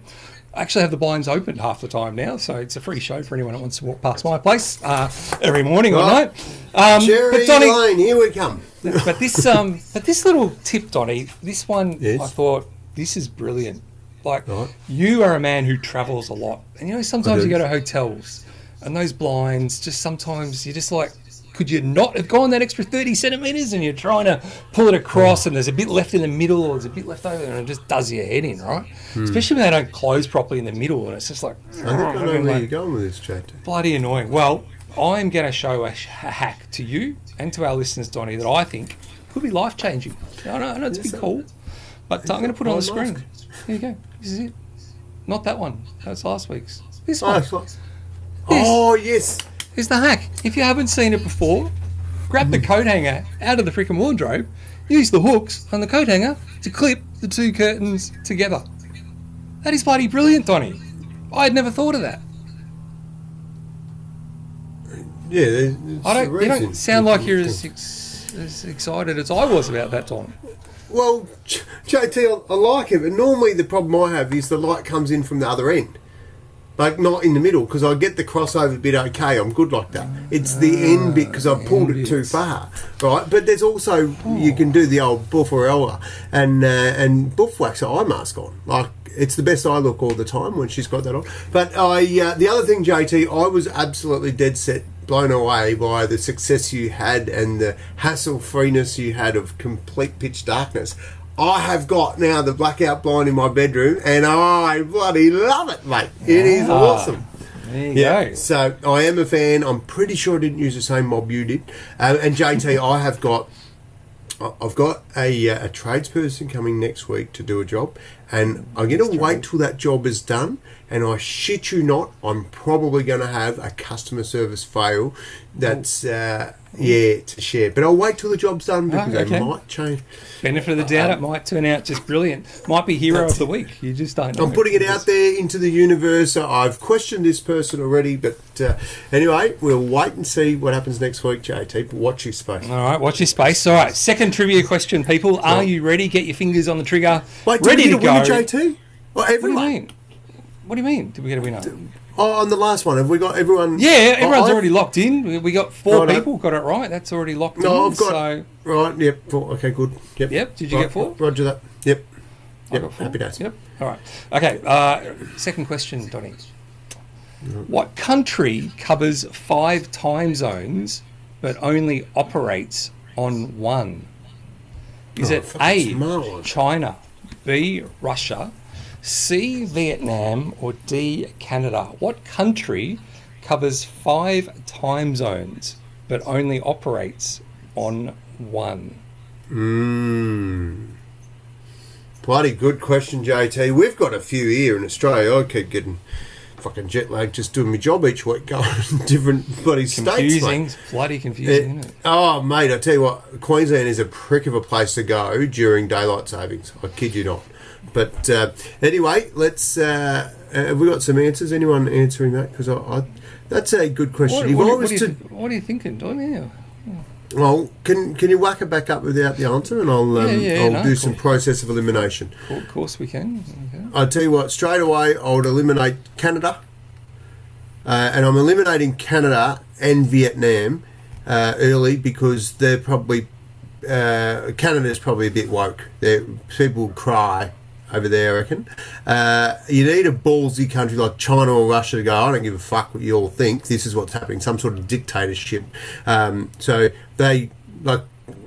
Speaker 2: I actually have the blinds open half the time now, so it's a free show for anyone that wants to walk past my place every morning or night.
Speaker 3: Cherry Lane, here we come.
Speaker 2: But this little tip, Donnie, this one, yes. I thought, this is brilliant. Like, you are a man who travels a lot, and sometimes you go to hotels, and those blinds, just sometimes you're just like, could you not have gone that extra 30 centimetres, and you're trying to pull it across and there's a bit left in the middle or there's a bit left over and it just does your head in, right? Especially when they don't close properly in the middle and it's just like...
Speaker 3: I think I know where you're going with this, JT.
Speaker 2: Bloody annoying. Well, I'm going to show a hack to you and to our listeners, Donnie, that I think could be life-changing. I know it's a bit cool, but I'm going to put it on the screen. Here you go. This is it. Not that one. That's last week's. This one.
Speaker 3: Yes.
Speaker 2: Here's the hack. If you haven't seen it before, grab the coat hanger out of the freaking wardrobe, use the hooks on the coat hanger to clip the two curtains together. That is bloody brilliant, Donnie. I had never thought of that.
Speaker 3: Yeah,
Speaker 2: you don't sound like you're as excited as I was about that, Don.
Speaker 3: Well, JT, I like it, but normally the problem I have is the light comes in from the other end. Like, not in the middle, because I get the crossover bit okay. I'm good like that. It's the end bit, because I've pulled it too far, right? But there's also, you can do the old buffarella and buff wax eye mask on. Like, it's the best eye look all the time when she's got that on. But the other thing, JT, I was absolutely dead set, blown away by the success you had and the hassle-freeness you had of complete pitch darkness. I have got now the blackout blind in my bedroom, and I bloody love it, mate. It is awesome.
Speaker 2: There you go.
Speaker 3: So I am a fan. I'm pretty sure I didn't use the same mob you did. And JT, I have got I've got a tradesperson coming next week to do a job, and I'm going to wait till that job is done, and I shit you not, I'm probably going to have a customer service fail that's, to share. But I'll wait till the job's done because they might change.
Speaker 2: Benefit of the doubt, it might turn out just brilliant. Might be hero of the week. You just don't know.
Speaker 3: I'm putting it out there into the universe. I've questioned this person already, but anyway, we'll wait and see what happens next week, JT. But watch your space.
Speaker 2: All right, watch your space. All right, second trivia question, people. Are you ready? Get your fingers on the trigger.
Speaker 3: Wait,
Speaker 2: ready
Speaker 3: did
Speaker 2: to
Speaker 3: we get
Speaker 2: go.
Speaker 3: a winner, JT? Well,
Speaker 2: What do
Speaker 3: everyone.
Speaker 2: you mean? What do you mean? Did we get a winner?
Speaker 3: Oh, on the last one, have we got everyone?
Speaker 2: Yeah, everyone's already locked in. We got four
Speaker 3: Righto.
Speaker 2: people got it right. That's already locked in.
Speaker 3: No, I've got
Speaker 2: So,
Speaker 3: right. Yep. 4. Okay, good. Yep.
Speaker 2: Yep, did you get 4?
Speaker 3: Roger that. Yep.
Speaker 2: I
Speaker 3: Yep.
Speaker 2: got 4.
Speaker 3: Happy days.
Speaker 2: Yep. All right. Okay. Second question, Donny. What country covers 5 time zones but only operates on one? Is it A,
Speaker 3: smart.
Speaker 2: China, B, Russia, C, Vietnam, or D, Canada? What country covers 5 time zones but only operates on one?
Speaker 3: Bloody good question, JT. We've got a few here in Australia. I keep getting fucking jet lag just doing my job each week, going to different bloody states,
Speaker 2: Confusing.
Speaker 3: mate.
Speaker 2: It's bloody confusing, isn't it?
Speaker 3: Oh, mate, I tell you what, Queensland is a prick of a place to go during daylight savings. I kid you not. But anyway, let's. Have we got some answers? Anyone answering that? Because that's a good question.
Speaker 2: What are you thinking, Don? Yeah.
Speaker 3: Well, can you whack it back up without the answer, and I'll do some process of elimination.
Speaker 2: Of course we can. Okay.
Speaker 3: I'll tell you what, straight away I would eliminate Canada, and I'm eliminating Canada and Vietnam early because they're probably Canada's probably a bit woke. People will cry over there, I reckon. You need a ballsy country like China or Russia to go, I don't give a fuck what you all think, this is what's happening, some sort of dictatorship. So they, like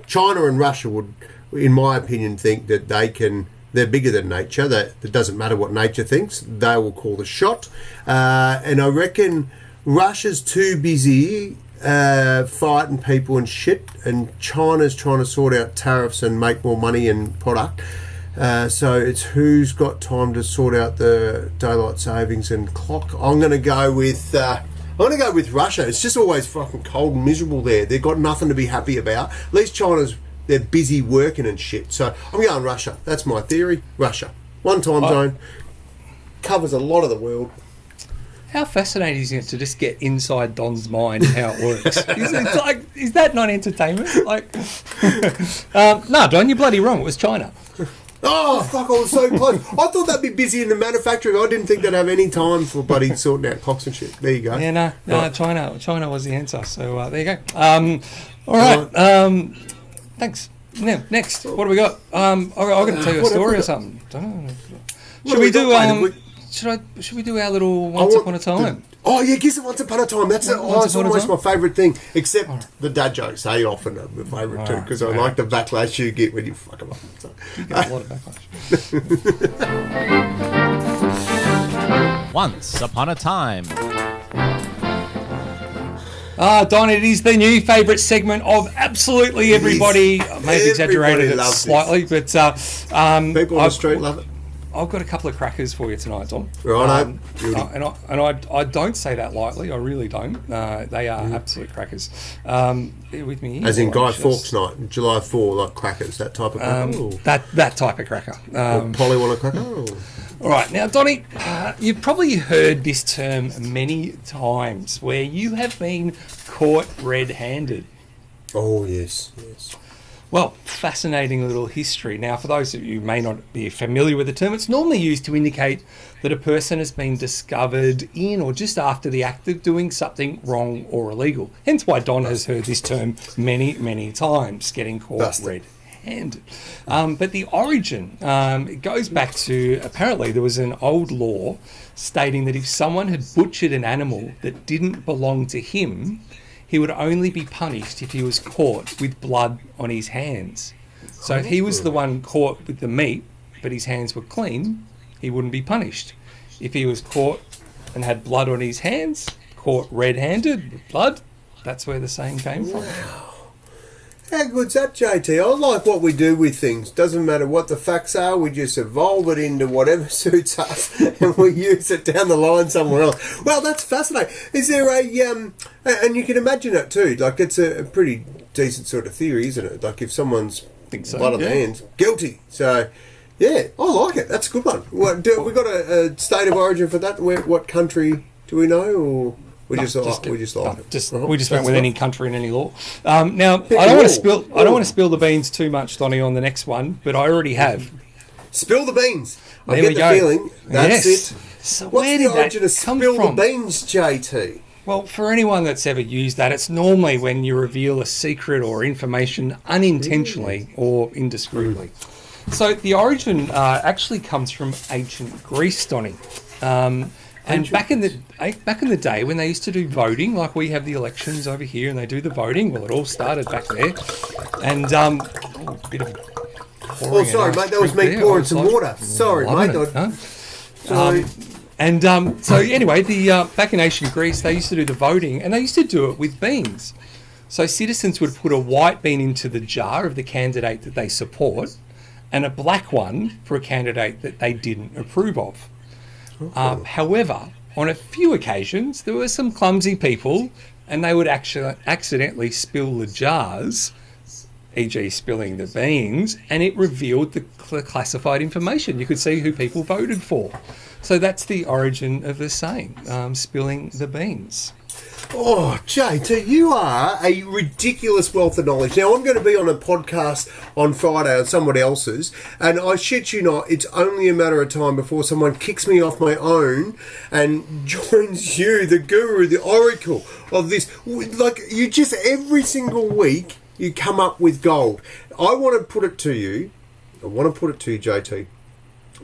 Speaker 3: China and Russia would, in my opinion, think that they're bigger than nature, that it doesn't matter what nature thinks, they will call the shot. And I reckon Russia's too busy fighting people and shit, and China's trying to sort out tariffs and make more money and product. So it's who's got time to sort out the daylight savings and clock. I'm going to go with Russia. It's just always fucking cold and miserable there. They've got nothing to be happy about. At least they're busy working and shit. So I'm going Russia. That's my theory. Russia. One time zone. Covers a lot of the world.
Speaker 2: How fascinating is it to just get inside Don's mind and how it works? Is that not entertainment? No, Don, you're bloody wrong. It was China.
Speaker 3: Oh, fuck, I was so close. I thought they'd be busy in the manufacturing. I didn't think they'd have any time for bloody sorting out clocks and shit. There you go.
Speaker 2: Yeah, no,
Speaker 3: Right.
Speaker 2: China was the answer. So there you go. All right. Thanks. Now, next, what do we got? I'm going to tell you a story or something. Don't know. Should we do our little Once Upon a Time?
Speaker 3: Oh yeah, guess it Once Upon a Time. That's
Speaker 2: Once Upon a
Speaker 3: almost
Speaker 2: Time?
Speaker 3: my favourite thing. Except the dad jokes, they often are my favourite too, because I like the backlash you get when you fuck them up. So.
Speaker 2: You get a lot of backlash.
Speaker 4: Once upon a time.
Speaker 2: Don, it is the new favourite segment of absolutely everybody. I may have exaggerated it
Speaker 3: loves
Speaker 2: slightly, but
Speaker 3: People on the street love it.
Speaker 2: I've got a couple of crackers for you tonight, Don.
Speaker 3: Righto.
Speaker 2: I don't say that lightly. I really don't. They are absolute crackers. Bear with me.
Speaker 3: As in Guy
Speaker 2: Just-
Speaker 3: Fawkes night, July 4, like crackers, that type of cracker.
Speaker 2: that type of cracker.
Speaker 3: Polly want a cracker? Oh.
Speaker 2: All right, now, Donny, you've probably heard this term many times, where you have been caught red-handed.
Speaker 3: Oh, yes.
Speaker 2: Well, fascinating little history. Now, for those of you who may not be familiar with the term, it's normally used to indicate that a person has been discovered in or just after the act of doing something wrong or illegal. Hence why Don has heard this term many, many times, getting caught
Speaker 3: Busted.
Speaker 2: red-handed. But the origin, it goes back to, apparently there was an old law stating that if someone had butchered an animal that didn't belong to him, he would only be punished if he was caught with blood on his hands. So if he was the one caught with the meat, but his hands were clean, he wouldn't be punished. If he was caught and had blood on his hands, caught red-handed with blood, that's where the saying came from.
Speaker 3: How good's that, JT? I like what we do with things. Doesn't matter what the facts are, we just evolve it into whatever suits us and we use it down the line somewhere else. Well, that's fascinating. Is there and you can imagine it too, like it's a pretty decent sort of theory, isn't it? Like if someone's blood on the hands, guilty. So, yeah, I like it. That's a good one. What, we got a state of origin for that? What country do we know, or... We just went
Speaker 2: with any country and any law. Now I don't want to spill the beans too much, Donnie, on the next one, but I already have.
Speaker 3: Spill the beans. I
Speaker 2: There
Speaker 3: get
Speaker 2: we
Speaker 3: the
Speaker 2: go.
Speaker 3: feeling that's
Speaker 2: Yes.
Speaker 3: it.
Speaker 2: So
Speaker 3: What's
Speaker 2: where
Speaker 3: the
Speaker 2: did
Speaker 3: origin
Speaker 2: that
Speaker 3: of
Speaker 2: come
Speaker 3: spill
Speaker 2: from?
Speaker 3: the beans, JT?
Speaker 2: Well, for anyone that's ever used that, it's normally when you reveal a secret or information unintentionally or indiscreetly. So the origin actually comes from ancient Greece, Donnie. And back in the day when they used to do voting, like we have the elections over here and they do the voting, well, it all started back there. And bit of
Speaker 3: Oh, sorry, mate, that was me pouring some water. Sorry, mate. Sorry.
Speaker 2: So anyway, back in ancient Greece, they used to do the voting, and they used to do it with beans. So citizens would put a white bean into the jar of the candidate that they support, and a black one for a candidate that they didn't approve of. However, on a few occasions, there were some clumsy people, and they would actually accidentally spill the jars, e.g. spilling the beans, and it revealed the classified information. You could see who people voted for. So that's the origin of the saying, spilling the beans.
Speaker 3: Oh, JT, you are a ridiculous wealth of knowledge. Now, I'm going to be on a podcast on Friday on someone else's, and I shit you not, it's only a matter of time before someone kicks me off my own and joins you, the guru, the oracle of this. Like, you just, every single week, you come up with gold. I want to put it to you, JT,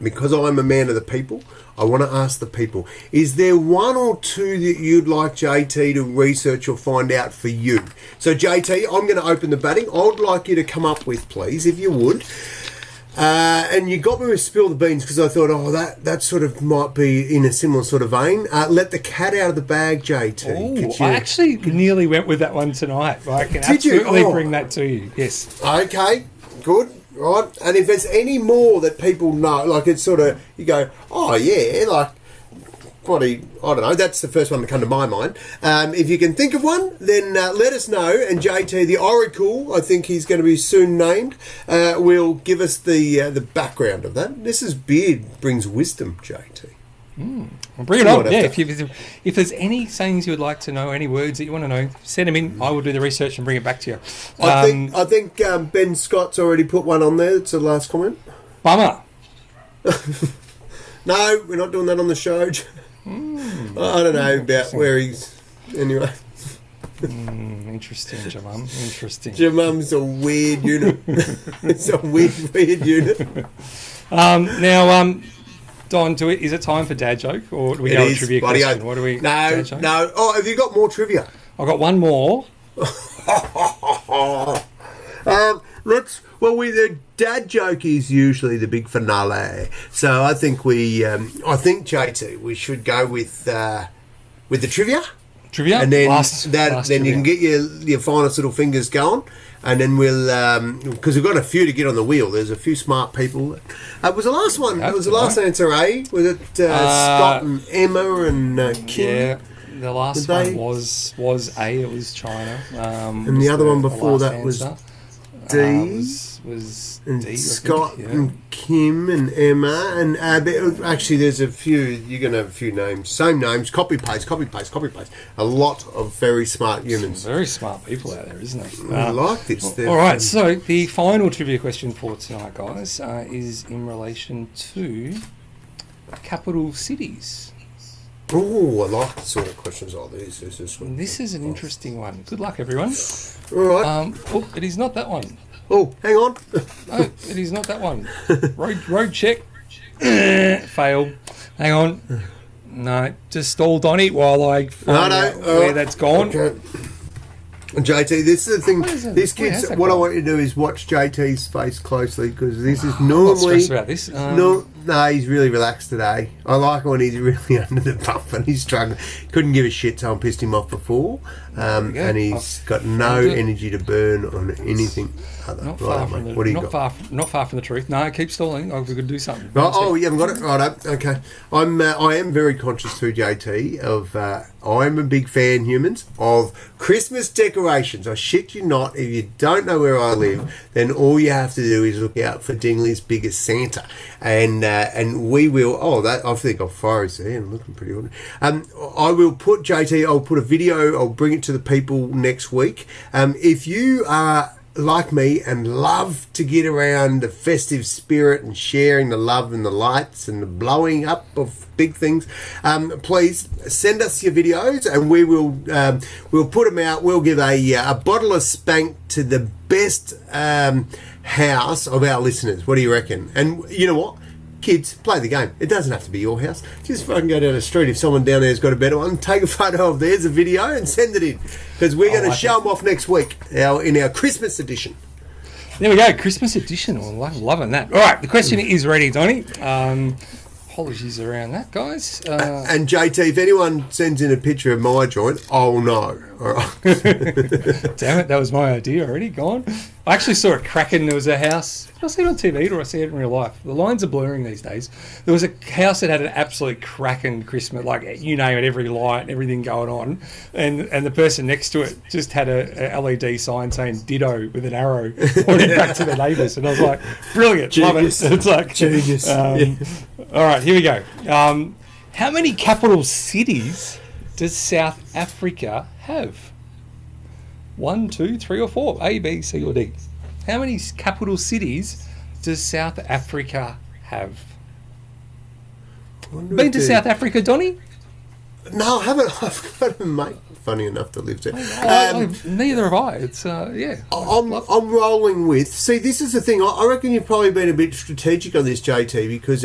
Speaker 3: because I'm a man of the people. I want to ask the people, is there one or two that you'd like JT to research or find out for you? So JT, I'm going to open the batting. I would like you to come up with, please, if you would. And you got me with spill the beans because I thought, that sort of might be in a similar sort of vein. Let the cat out of the bag, JT.
Speaker 2: I actually nearly went with that one tonight. I can absolutely bring that to you. Yes.
Speaker 3: Okay, good. Right, and if there's any more that people know, like it's sort of, you go, oh yeah, like, I don't know, that's the first one to come to my mind. If you can think of one, then let us know, and JT, the Oracle, I think he's going to be soon named, will give us the background of that. This is beard brings wisdom, JT.
Speaker 2: Bring it on. Yeah, if there's any sayings you would like to know, any words that you want to know, send them in. I will do the research and bring it back to you.
Speaker 3: I think Ben Scott's already put one on there. It's the last comment.
Speaker 2: Bummer.
Speaker 3: No, we're not doing that on the show. I don't know about where he's... Anyway.
Speaker 2: Interesting, Jamum. Interesting.
Speaker 3: Jamum's a weird unit. It's a weird unit.
Speaker 2: Now, Don, is it time for dad joke, or do we go to trivia question? What do we?
Speaker 3: No. Oh, have you got more trivia?
Speaker 2: I've got one more.
Speaker 3: The dad joke is usually the big finale, so I think JT, we should go with the trivia.
Speaker 2: Trivia,
Speaker 3: and then
Speaker 2: last
Speaker 3: then
Speaker 2: trivia.
Speaker 3: You can get your finest little fingers going. And then we'll, because we've got a few to get on the wheel. There's a few smart people. Was the last one? Was the last answer A? Was it Scott and Emma and Kim?
Speaker 2: Yeah, the last one was A. It was China.
Speaker 3: And the other one before that was D.
Speaker 2: Was
Speaker 3: and
Speaker 2: D,
Speaker 3: Scott and Kim and Emma and actually there's a few. You're going to have a few names, same names, copy paste. A lot of very smart humans,
Speaker 2: very smart people out there, isn't there?
Speaker 3: I like this.
Speaker 2: All right, so the final trivia question for tonight, guys, is in relation to capital cities.
Speaker 3: Oh, I like the sort of questions like these.
Speaker 2: This is an interesting one. Good luck, everyone.
Speaker 3: All right.
Speaker 2: It is not that one.
Speaker 3: Oh, hang on.
Speaker 2: No, it is not that one. Road check. Fail. Hang on. No, just stall Donnie while I find out where that's gone.
Speaker 3: Okay. JT, this is the thing. These kids, what I want you to do is watch JT's face closely because this is normally.
Speaker 2: I'm not stressed about this.
Speaker 3: No, he's really relaxed today. I like when he's really under the pump and he's struggling. Couldn't give a shit, so I pissed him off before. And he's got no energy to burn on anything other.
Speaker 2: Not far from the truth. No, keep stalling. Oh, we could do something.
Speaker 3: You haven't got it? Right, okay. I am very conscious too, JT, of I'm a big fan, humans, of Christmas decorations. I shit you not, if you don't know where I live, then all you have to do is look out for Dingley's Biggest Santa. And we will, I think I'll fire his there, I'm looking pretty ordinary. I will put, JT, I'll put a video, I'll bring it to the people next week. If you are like me and love to get around the festive spirit and sharing the love and the lights and the blowing up of big things, please send us your videos and we will we'll put them out. We'll give a bottle of spank to the best house of our listeners. What do you reckon? And you know what? Kids, play the game. It doesn't have to be your house. Just fucking go down the street. If someone down there's got a better one, take a photo of theirs, a video, and send it in. Because we're going to show them off next week in our Christmas edition.
Speaker 2: There we go, Christmas edition. I'm loving that. All right, the question is ready, Donnie. Apologies around that, guys.
Speaker 3: And JT, if anyone sends in a picture of my joint, I'll know. All right.
Speaker 2: Damn it, that was my idea already. Gone. I actually saw a Kraken. There was a house. Did I see it on TV or did I see it in real life? The lines are blurring these days. There was a house that had an absolute Kraken Christmas, like you name it, every light, everything going on, and the person next to it just had a LED sign saying "Ditto" with an arrow pointing back to their neighbours, and I was like, brilliant,
Speaker 3: Genius.
Speaker 2: love it. It's like
Speaker 3: genius.
Speaker 2: All right, here we go. How many capital cities does South Africa have? 1, 2, 3, or 4? A, B, C, or D? How many capital cities does South Africa have? Been to South Africa, Donnie?
Speaker 3: No, I haven't. I've got a mate, funny enough, that lives there.
Speaker 2: Neither have I. It's yeah.
Speaker 3: I'm rolling with. See, this is the thing. I reckon you've probably been a bit strategic on this, JT, because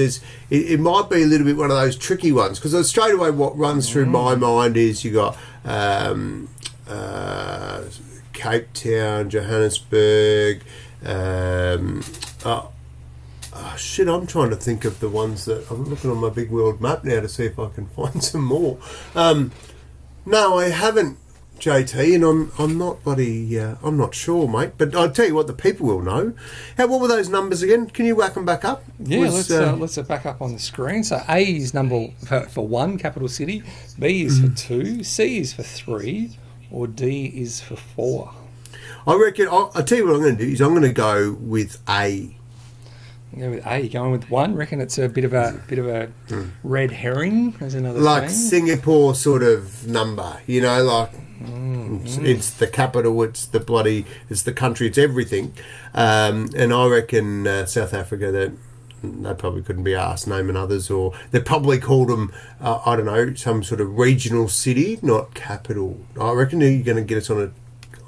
Speaker 3: it might be a little bit one of those tricky ones. Because straight away, what runs through my mind is you got Cape Town, Johannesburg. Shit, I'm trying to think of the ones that I'm looking on my big world map now to see if I can find some more. No, I haven't, JT, and I'm not bloody. I'm not sure, mate. But I'll tell you what, the people will know. What were those numbers again? Can you whack them back up?
Speaker 2: Yeah, let's back up on the screen. So A is number for 1 capital city, B is for 2, C is for 3, or D is for 4.
Speaker 3: I reckon. I'll tell you what I'm going to do is I'm going to go with A.
Speaker 2: Go with A. Going with 1. Reckon it's a bit of a red herring. As another
Speaker 3: like
Speaker 2: saying.
Speaker 3: Singapore sort of number. You know, like it's the capital. It's the country. It's everything. And I reckon South Africa that. They probably couldn't be asked naming others, or they probably called them, I don't know, some sort of regional city, not capital. I reckon you're going to get us on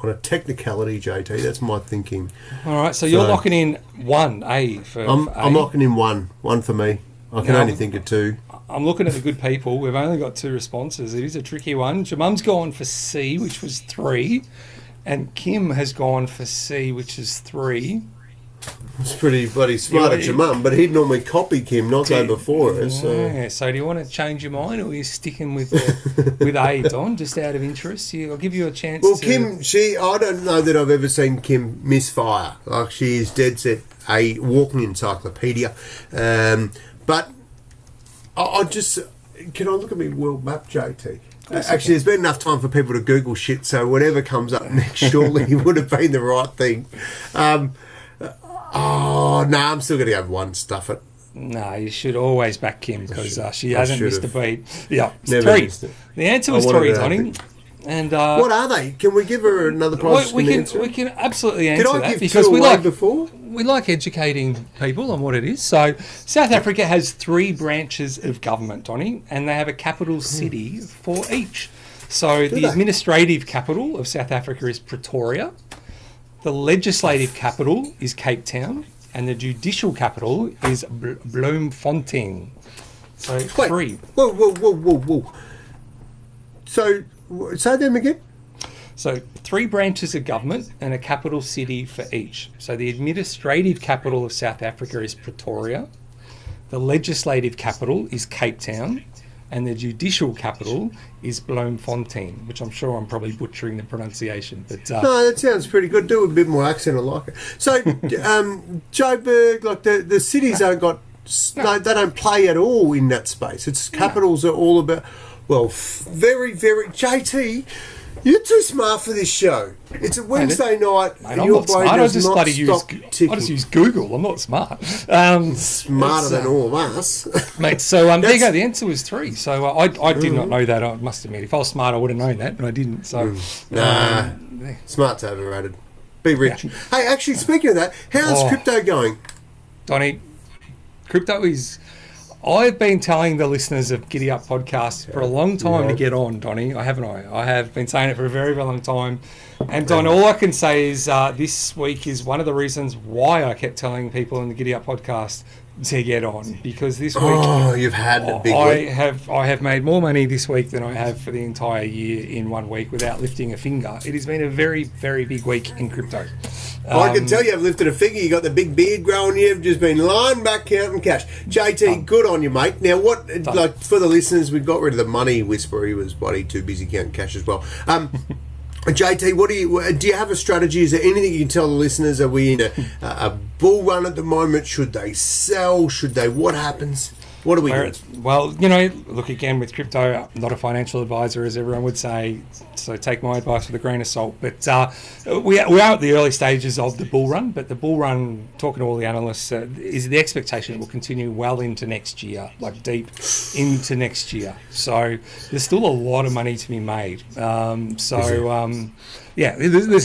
Speaker 3: a technicality, JT. That's my thinking.
Speaker 2: All right, so you're locking in 1, A for
Speaker 3: I'm locking in 1 for me. I can only think of 2.
Speaker 2: I'm looking at the good people. We've only got 2 responses. It is a tricky one. Jamum's gone for C, which was 3, and Kim has gone for C, which is 3.
Speaker 3: It's pretty bloody smart at your mum, but he'd normally copy Kim, not go before us.
Speaker 2: So. So do you want to change your mind, or are you sticking with with A, Don, just out of interest? I'll give you a chance.
Speaker 3: Well, Kim, I don't know that I've ever seen Kim misfire. Like, she is dead set a walking encyclopedia. But I just... Can I look at my world map, JT? Actually, there's been enough time for people to Google shit, so whatever comes up next surely would have been the right thing. I'm still going to go 1. Stuff it.
Speaker 2: No, you should always back Kim because she hasn't missed a beat. Yeah,
Speaker 3: Never
Speaker 2: 3.
Speaker 3: missed it.
Speaker 2: The answer was 3, Donnie. And
Speaker 3: what are they? Can we give her another prize?
Speaker 2: We can absolutely answer that.
Speaker 3: Did I give
Speaker 2: because
Speaker 3: 2
Speaker 2: we
Speaker 3: away
Speaker 2: like
Speaker 3: before?
Speaker 2: We like educating people on what it is. So South Africa has 3 branches of government, Donnie, and they have a capital city for each. So the administrative capital of South Africa is Pretoria. The legislative capital is Cape Town, and the judicial capital is Bloemfontein. So 3.
Speaker 3: Whoa. So, say them again?
Speaker 2: So 3 branches of government and a capital city for each. So the administrative capital of South Africa is Pretoria. the legislative capital is Cape Town, and the judicial capital is Bloemfontein, which I'm sure I'm probably butchering the pronunciation. But
Speaker 3: no, that sounds pretty good. Do a bit more accent, I like it. So, Joburg, like the cities aren't got, they don't play at all in that space. It's capitals are all about, well, very, very, JT, you're too smart for this show. It's a Wednesday night.
Speaker 2: Mate, I'm not smart. I just use Google. I'm not smart.
Speaker 3: Smarter than all of us.
Speaker 2: Mate, so there you go. The answer was 3. So I did not know that, I must admit. If I was smart, I would have known that, but I didn't. So
Speaker 3: Smart's overrated. Be rich. Yeah. Hey, actually, speaking of that, how's crypto going?
Speaker 2: Donnie, crypto is... I've been telling the listeners of GiddyUp Podcast for a long time to get on, Donnie. I have been saying it for a very, very long time. And Don, all I can say is this week is one of the reasons why I kept telling people in the GiddyUp Podcast to get on, because this week
Speaker 3: you've had a big week.
Speaker 2: I have made more money this week than I have for the entire year in 1 week without lifting a finger. It has been a very, very big week in crypto.
Speaker 3: I can tell you I've lifted a finger. You got the big beard growing. You've just been lying back counting cash. JT, good on you, mate. Now, like for the listeners, we got rid of the money whisperer. He was bloody too busy counting cash as well. JT, do you have a strategy? Is there anything you can tell the listeners? Are we in a bull run at the moment? Should they sell? What happens? What do we do?
Speaker 2: Well, look, again, with crypto, I'm not a financial advisor, as everyone would say, so take my advice with a grain of salt. But we are at the early stages of the bull run, but the bull run, talking to all the analysts, is the expectation it will continue well into next year, like deep into next year. So there's still a lot of money to be made. There's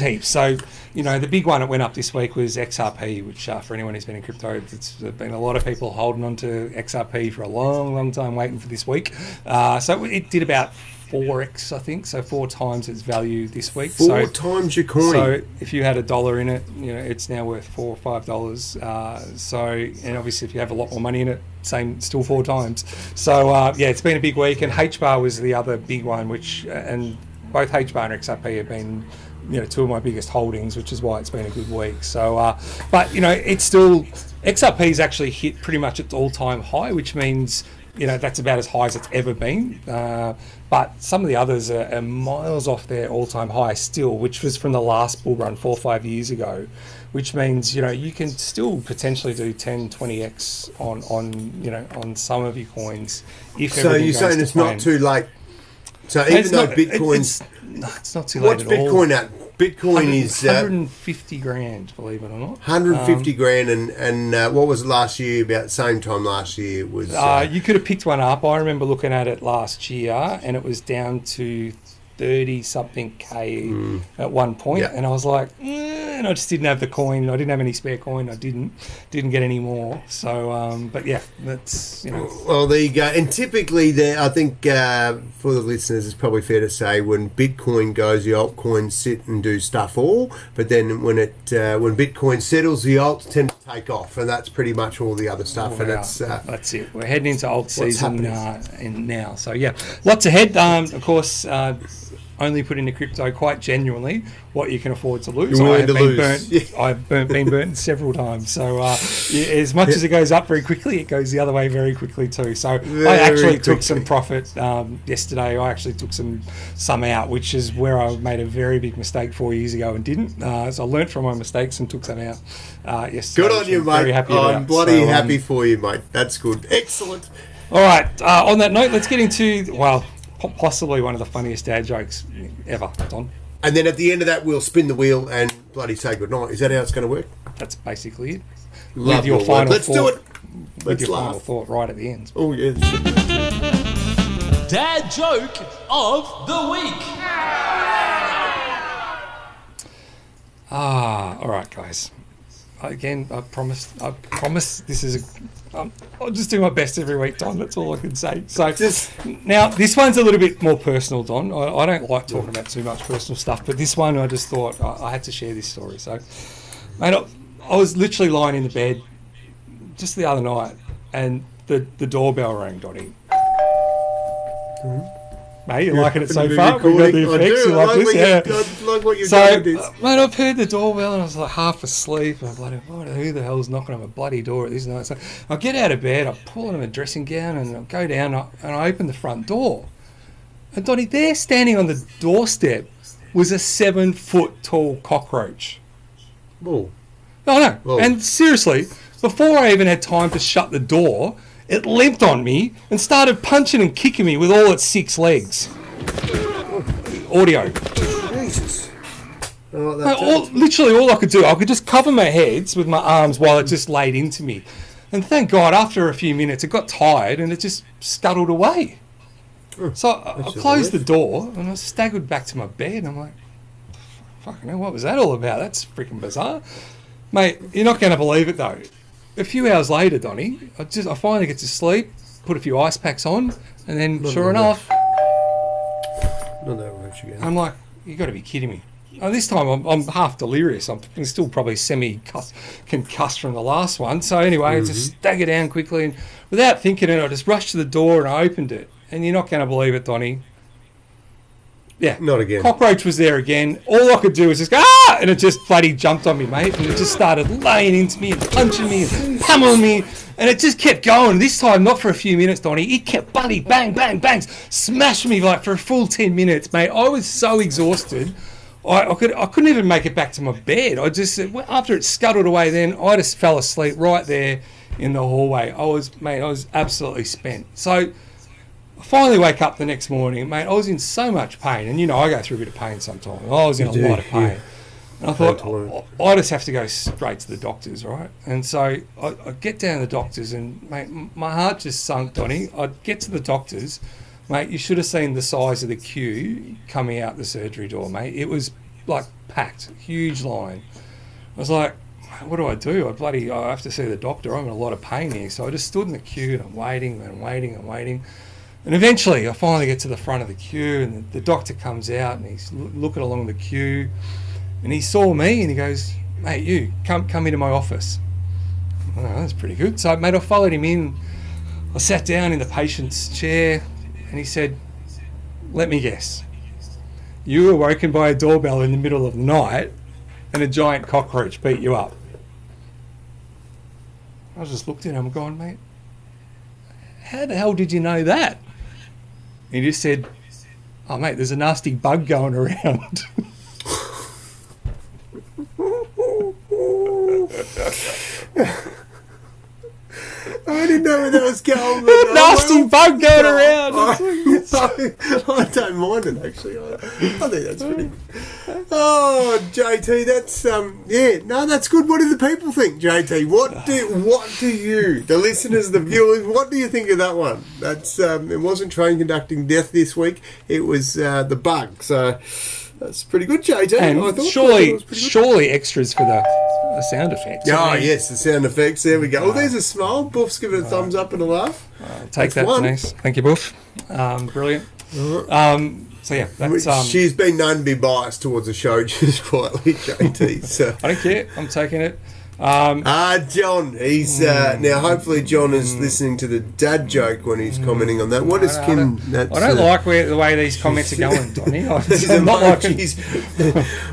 Speaker 2: heaps. So, the big one that went up this week was XRP, which for anyone who's been in crypto, there's been a lot of people holding on to XRP for a long, long time waiting for this week. So it did about 4x, I think, so 4 times its value this week.
Speaker 3: 4 times your coin.
Speaker 2: So if you had $1 in it, it's now worth $4 or $5. And obviously if you have a lot more money in it, still 4 times. So it's been a big week, and HBAR was the other big one, and both HBAR and XRP have been 2 of my biggest holdings, which is why it's been a good week. So, but it's still, XRP's actually hit pretty much its all-time high, which means that's about as high as it's ever been. But some of the others are miles off their all-time high still, which was from the last bull run 4 or 5 years ago, which means you can still potentially do 10, 20x on some of your coins.
Speaker 3: So you're saying it's not too late. So even though Bitcoin's...
Speaker 2: it's not too late at all.
Speaker 3: What's Bitcoin at? Bitcoin is...
Speaker 2: 150 grand, believe it or not.
Speaker 3: 150 grand, and what was it last year? About the same time last year it was...
Speaker 2: you could have picked one up. I remember looking at it last year, and it was down to 30-something K at one point, and I was like, and I just didn't have the coin. I didn't have any spare coin. I didn't get any more. So, but yeah, that's
Speaker 3: Well, there you go. And typically, I think for the listeners, it's probably fair to say when Bitcoin goes, the altcoins sit and do stuff all. But then when Bitcoin settles, the alts tend to take off, and that's pretty much all the other stuff. And
Speaker 2: that's it. We're heading into alt season now. So yeah, lots ahead. Of course. Only put into crypto quite genuinely what you can afford to lose. I've been burnt several times. So as much as it goes up very quickly, it goes the other way very quickly too. So I actually took some profit yesterday. I actually took some out, which is where I made a very big mistake 4 years ago and didn't. So I learnt from my mistakes and took some out yesterday.
Speaker 3: Good on you, mate. I'm bloody happy for you, mate. That's good. Excellent.
Speaker 2: All right. On that note, let's get into, possibly one of the funniest dad jokes ever, Don.
Speaker 3: And then at the end of that, we'll spin the wheel and bloody say goodnight. Is that how it's going to work?
Speaker 2: That's basically it.
Speaker 3: Love your final
Speaker 2: Let's
Speaker 3: thought. Do it.
Speaker 2: With your final thought right at the end.
Speaker 3: Oh, yeah.
Speaker 4: Dad joke of the week.
Speaker 2: All right, guys. Again, I promise this is I'll just do my best every week, Don. That's all I can say. So now this one's a little bit more personal, Don. I don't like talking about too much personal stuff, but this one I just thought I had to share this story. So, mate, I was literally lying in the bed just the other night, and the doorbell rang, Donnie. Mate, you liking it so far? We got the effects. You like this?
Speaker 3: I like what you're
Speaker 2: So,
Speaker 3: doing with this.
Speaker 2: mate, I've heard the doorbell and I was like half asleep. I'm like, who the hell's knocking on my bloody door at this night? So I get out of bed, I pull on my dressing gown and I go down and I open the front door. And Donnie, there standing on the doorstep was a 7-foot tall cockroach.
Speaker 3: Whoa.
Speaker 2: Oh, no.
Speaker 3: Whoa.
Speaker 2: And seriously, before I even had time to shut the door, it leapt on me and started punching and kicking me with all its 6 legs. Audio.
Speaker 3: Jesus. I like that too.
Speaker 2: Literally all I could do, I could just cover my heads with my arms while it just laid into me. And thank God, after a few minutes, it got tired and it just scuttled away. So I closed the door and I staggered back to my bed and I'm like, fucking hell, what was that all about? That's freaking bizarre. Mate, you're not going to believe it though. A few hours later, Donnie, I finally get to sleep, put a few ice packs on, and then sure enough,
Speaker 3: Not that much again.
Speaker 2: I'm like, you got to be kidding me. Oh, this time I'm half delirious. I'm still probably semi-concussed from the last one. So anyway, I just staggered down quickly and without thinking it, I just rushed to the door and I opened it. And you're not going to believe it, Donnie. Yeah.
Speaker 3: Not again.
Speaker 2: Cockroach was there again. All I could do was just go, ah! And it just bloody jumped on me, mate. And it just started laying into me and punching me and pummeling me. And it just kept going. This time, not for a few minutes, Donnie. It kept bloody bang, bang, bangs. Smashed me like for a full 10 minutes, mate. I was so exhausted. I couldn't even make it back to my bed. After it scuttled away then, I just fell asleep right there in the hallway. I was absolutely spent. So I finally wake up the next morning, mate. I was in so much pain, and I go through a bit of pain sometimes. I was in a lot of pain,
Speaker 3: yeah.
Speaker 2: and I thought I just have to go straight to the doctors, right? And so I get down to the doctors, and mate, my heart just sunk, Donnie. I get to the doctors, mate. You should have seen the size of the queue coming out the surgery door, mate. It was like packed, huge line. I was like, what do? I have to see the doctor. I'm in a lot of pain here. So I just stood in the queue and I'm waiting and waiting and waiting. And eventually, I finally get to the front of the queue, and the doctor comes out, and he's looking along the queue, and he saw me, and he goes, "Mate, you come into my office." Oh, that's pretty good. So, mate, I followed him in. I sat down in the patient's chair, and he said, "Let me guess. You were woken by a doorbell in the middle of the night, and a giant cockroach beat you up." I just looked at him, going, "Mate, how the hell did you know that?" He just said, "Oh, mate, there's a nasty bug going around."
Speaker 3: I didn't know where that was going.
Speaker 2: Nasty bug going around.
Speaker 3: I don't mind it, actually. I think that's pretty good. Oh, JT, that's that's good. What do the people think, JT? What do you, the listeners, the viewers, what do you think of that one? That's it wasn't train conducting death this week. It was the bug. So that's pretty good, JT.
Speaker 2: And
Speaker 3: I thought
Speaker 2: surely extras for the sound effects.
Speaker 3: Oh, yes, the sound effects. There we go. Oh, there's a smile. Buff's giving a thumbs up and a laugh.
Speaker 2: Take that, Denise. Thank you, Buff. Brilliant. So, yeah, that's...
Speaker 3: She's been known to be biased towards the show just quietly, JT. So.
Speaker 2: I don't care. I'm taking it.
Speaker 3: John. He's now. Hopefully, John is listening to the dad joke when he's commenting on that. What is Kim?
Speaker 2: I don't like the way these comments are going, Donnie. I'm not liking.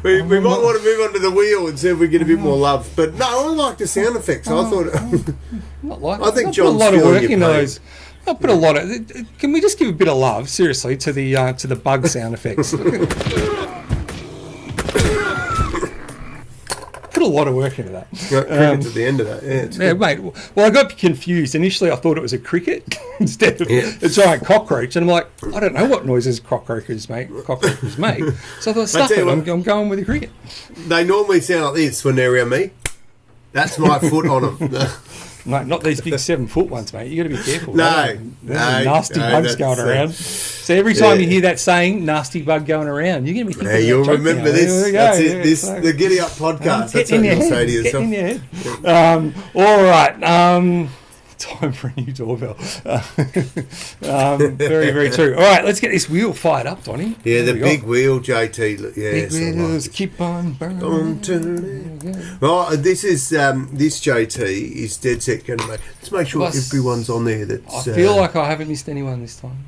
Speaker 3: We might want to move on to the wheel and see if we get a bit more love. But no, I like the sound effects. I thought. I think John's
Speaker 2: put a lot of work
Speaker 3: into
Speaker 2: those. I put a lot of. Can we just give a bit of love, seriously, to the bug sound effects? Put a lot of work into that.
Speaker 3: Cricket's at the end of that.
Speaker 2: Yeah, mate. Well, I got confused. Initially, I thought it was a cricket instead of a giant cockroach. And I'm like, I don't know what noises cockroaches make. So I thought, stuff it. I'm going with the cricket.
Speaker 3: They normally sound like this when they're around me. That's my foot on them.
Speaker 2: Mate, not these big 7-foot ones, mate. You got to be careful.
Speaker 3: No,
Speaker 2: nasty bugs going around. So every time you hear that saying, "nasty bug going around," you're going to be thinking.
Speaker 3: You'll remember this. That's it. The GiddyUp Podcast. That's what you'll say to yourself.
Speaker 2: Get in your head. All right. Time for a new doorbell. Very, very true. All right, let's get this wheel fired up, Donnie.
Speaker 3: Yeah, the big wheel, JT. Yes,
Speaker 2: big wheels keep on burning.
Speaker 3: Well, this JT is dead set going to make. Let's make sure everyone's on there.
Speaker 2: I feel like I haven't missed anyone this time.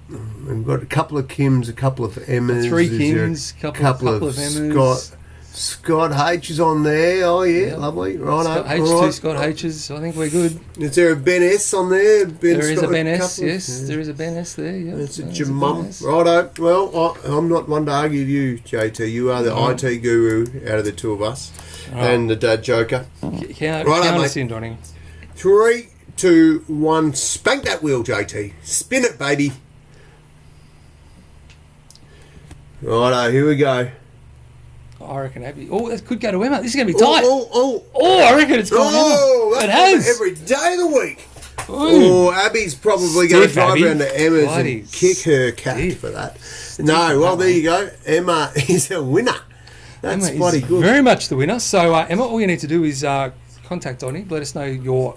Speaker 3: We've got a couple of Kims, a couple of Emmas.
Speaker 2: 3 Kims, couple of Emmas.
Speaker 3: Scott H is on there. Oh, yeah,
Speaker 2: Yep.
Speaker 3: lovely. Right,
Speaker 2: Scott H,
Speaker 3: right.
Speaker 2: 2 Scott H's. I think we're good.
Speaker 3: Is there a Ben S on there?
Speaker 2: There is a Ben S, yes. There is a Ben S there, yeah.
Speaker 3: It's a
Speaker 2: There's a Ben
Speaker 3: Jamum.
Speaker 2: S.
Speaker 3: Righto. Well, I'm not one to argue with you, JT. You are the IT guru out of the two of us. And the dad joker.
Speaker 2: Count us in, Donny.
Speaker 3: 3, 2, 1. Spank that wheel, JT. Spin it, baby. Righto, here we go.
Speaker 2: I reckon Abby. Oh, that could go to Emma. This is going to be tight.
Speaker 3: Oh,
Speaker 2: I reckon it's going Emma. It has.
Speaker 3: Every day of the week.
Speaker 2: Ooh.
Speaker 3: Oh, Abby's probably going to
Speaker 2: Stiff,
Speaker 3: drive
Speaker 2: Abby.
Speaker 3: around to Emma's
Speaker 2: Bloody
Speaker 3: and kick her cat
Speaker 2: stiff.
Speaker 3: for that. No, well, there you go. Emma is a winner. That's
Speaker 2: Emma
Speaker 3: bloody
Speaker 2: is
Speaker 3: good.
Speaker 2: very much the winner. So, Emma, all you need to do is contact Donny. Let us know your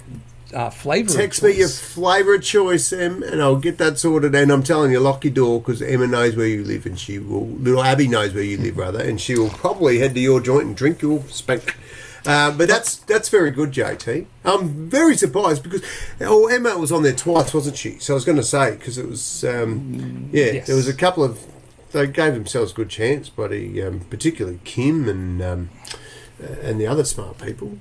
Speaker 2: flavour.
Speaker 3: Text me your flavour of choice, Em, and I'll get that sorted. And I'm telling you, lock your door because Emma knows where you live, and she will. Little Abby knows where you live, rather, and she will probably head to your joint and drink your spank. But that's very good, JT. I'm very surprised because Emma was on there twice, wasn't she? So I was going to say because it was
Speaker 2: Yes.
Speaker 3: there was a couple of they gave themselves a good chance, buddy. Particularly Kim and the other smart people.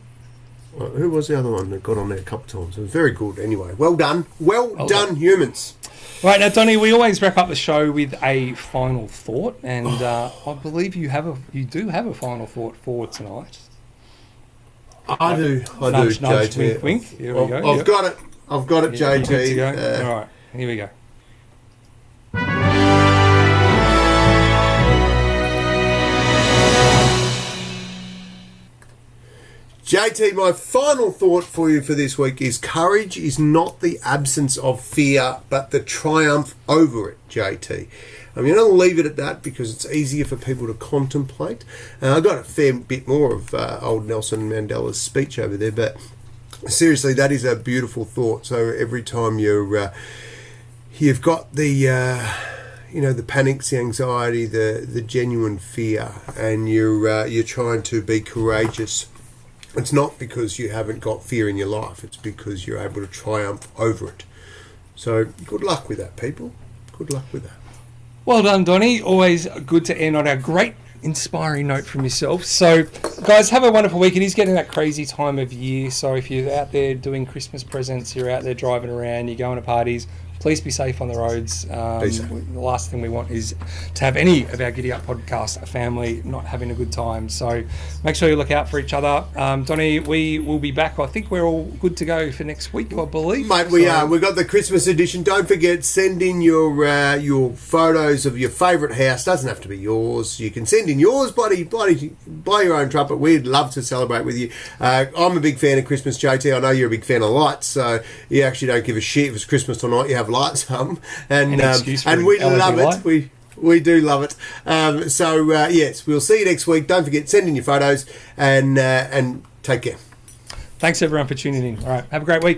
Speaker 3: Who was the other one that got on there a couple of times? It was very good. Anyway, well done. Well done, humans.
Speaker 2: Right, now, Donny, we always wrap up the show with a final thought, and I believe you do have a final thought for tonight.
Speaker 3: I do,
Speaker 2: Nudge, nudge,
Speaker 3: JT.
Speaker 2: wink, wink. Here we go.
Speaker 3: I've got it. I've got it,
Speaker 2: Yeah, good to
Speaker 3: JT.
Speaker 2: go. All right, here we go.
Speaker 3: JT, my final thought for you for this week is courage is not the absence of fear, but the triumph over it, JT. I'm going to leave it at that because it's easier for people to contemplate. I got a fair bit more of old Nelson Mandela's speech over there, but seriously, that is a beautiful thought. So every time you've got the the panics, the anxiety, the genuine fear, and you're trying to be courageous. It's not because you haven't got fear in your life. It's because you're able to triumph over it. So good luck with that, people. Good luck with that.
Speaker 2: Well done, Donny. Always good to end on a great, inspiring note from yourself. So, guys, have a wonderful week. It is getting that crazy time of year. So if you're out there doing Christmas presents, you're out there driving around, you're going to parties, please be safe on the roads. The last thing we want is to have any of our GiddyUp podcast family not having a good time. So make sure you look out for each other. Donny, we will be back. I think we're all good to go for next week, I believe.
Speaker 3: Mate, we are. We've got the Christmas edition. Don't forget, send in your photos of your favourite house. Doesn't have to be yours. You can send in yours, bloody, blow your own trumpet. We'd love to celebrate with you. I'm a big fan of Christmas, JT. I know you're a big fan of lights, so you actually don't give a shit if it's Christmas or not. You have lights on, and we love it. We do love it. Yes, we'll see you next week. Don't forget, send in your photos and take care.
Speaker 2: Thanks everyone for tuning in. All right, have a great week.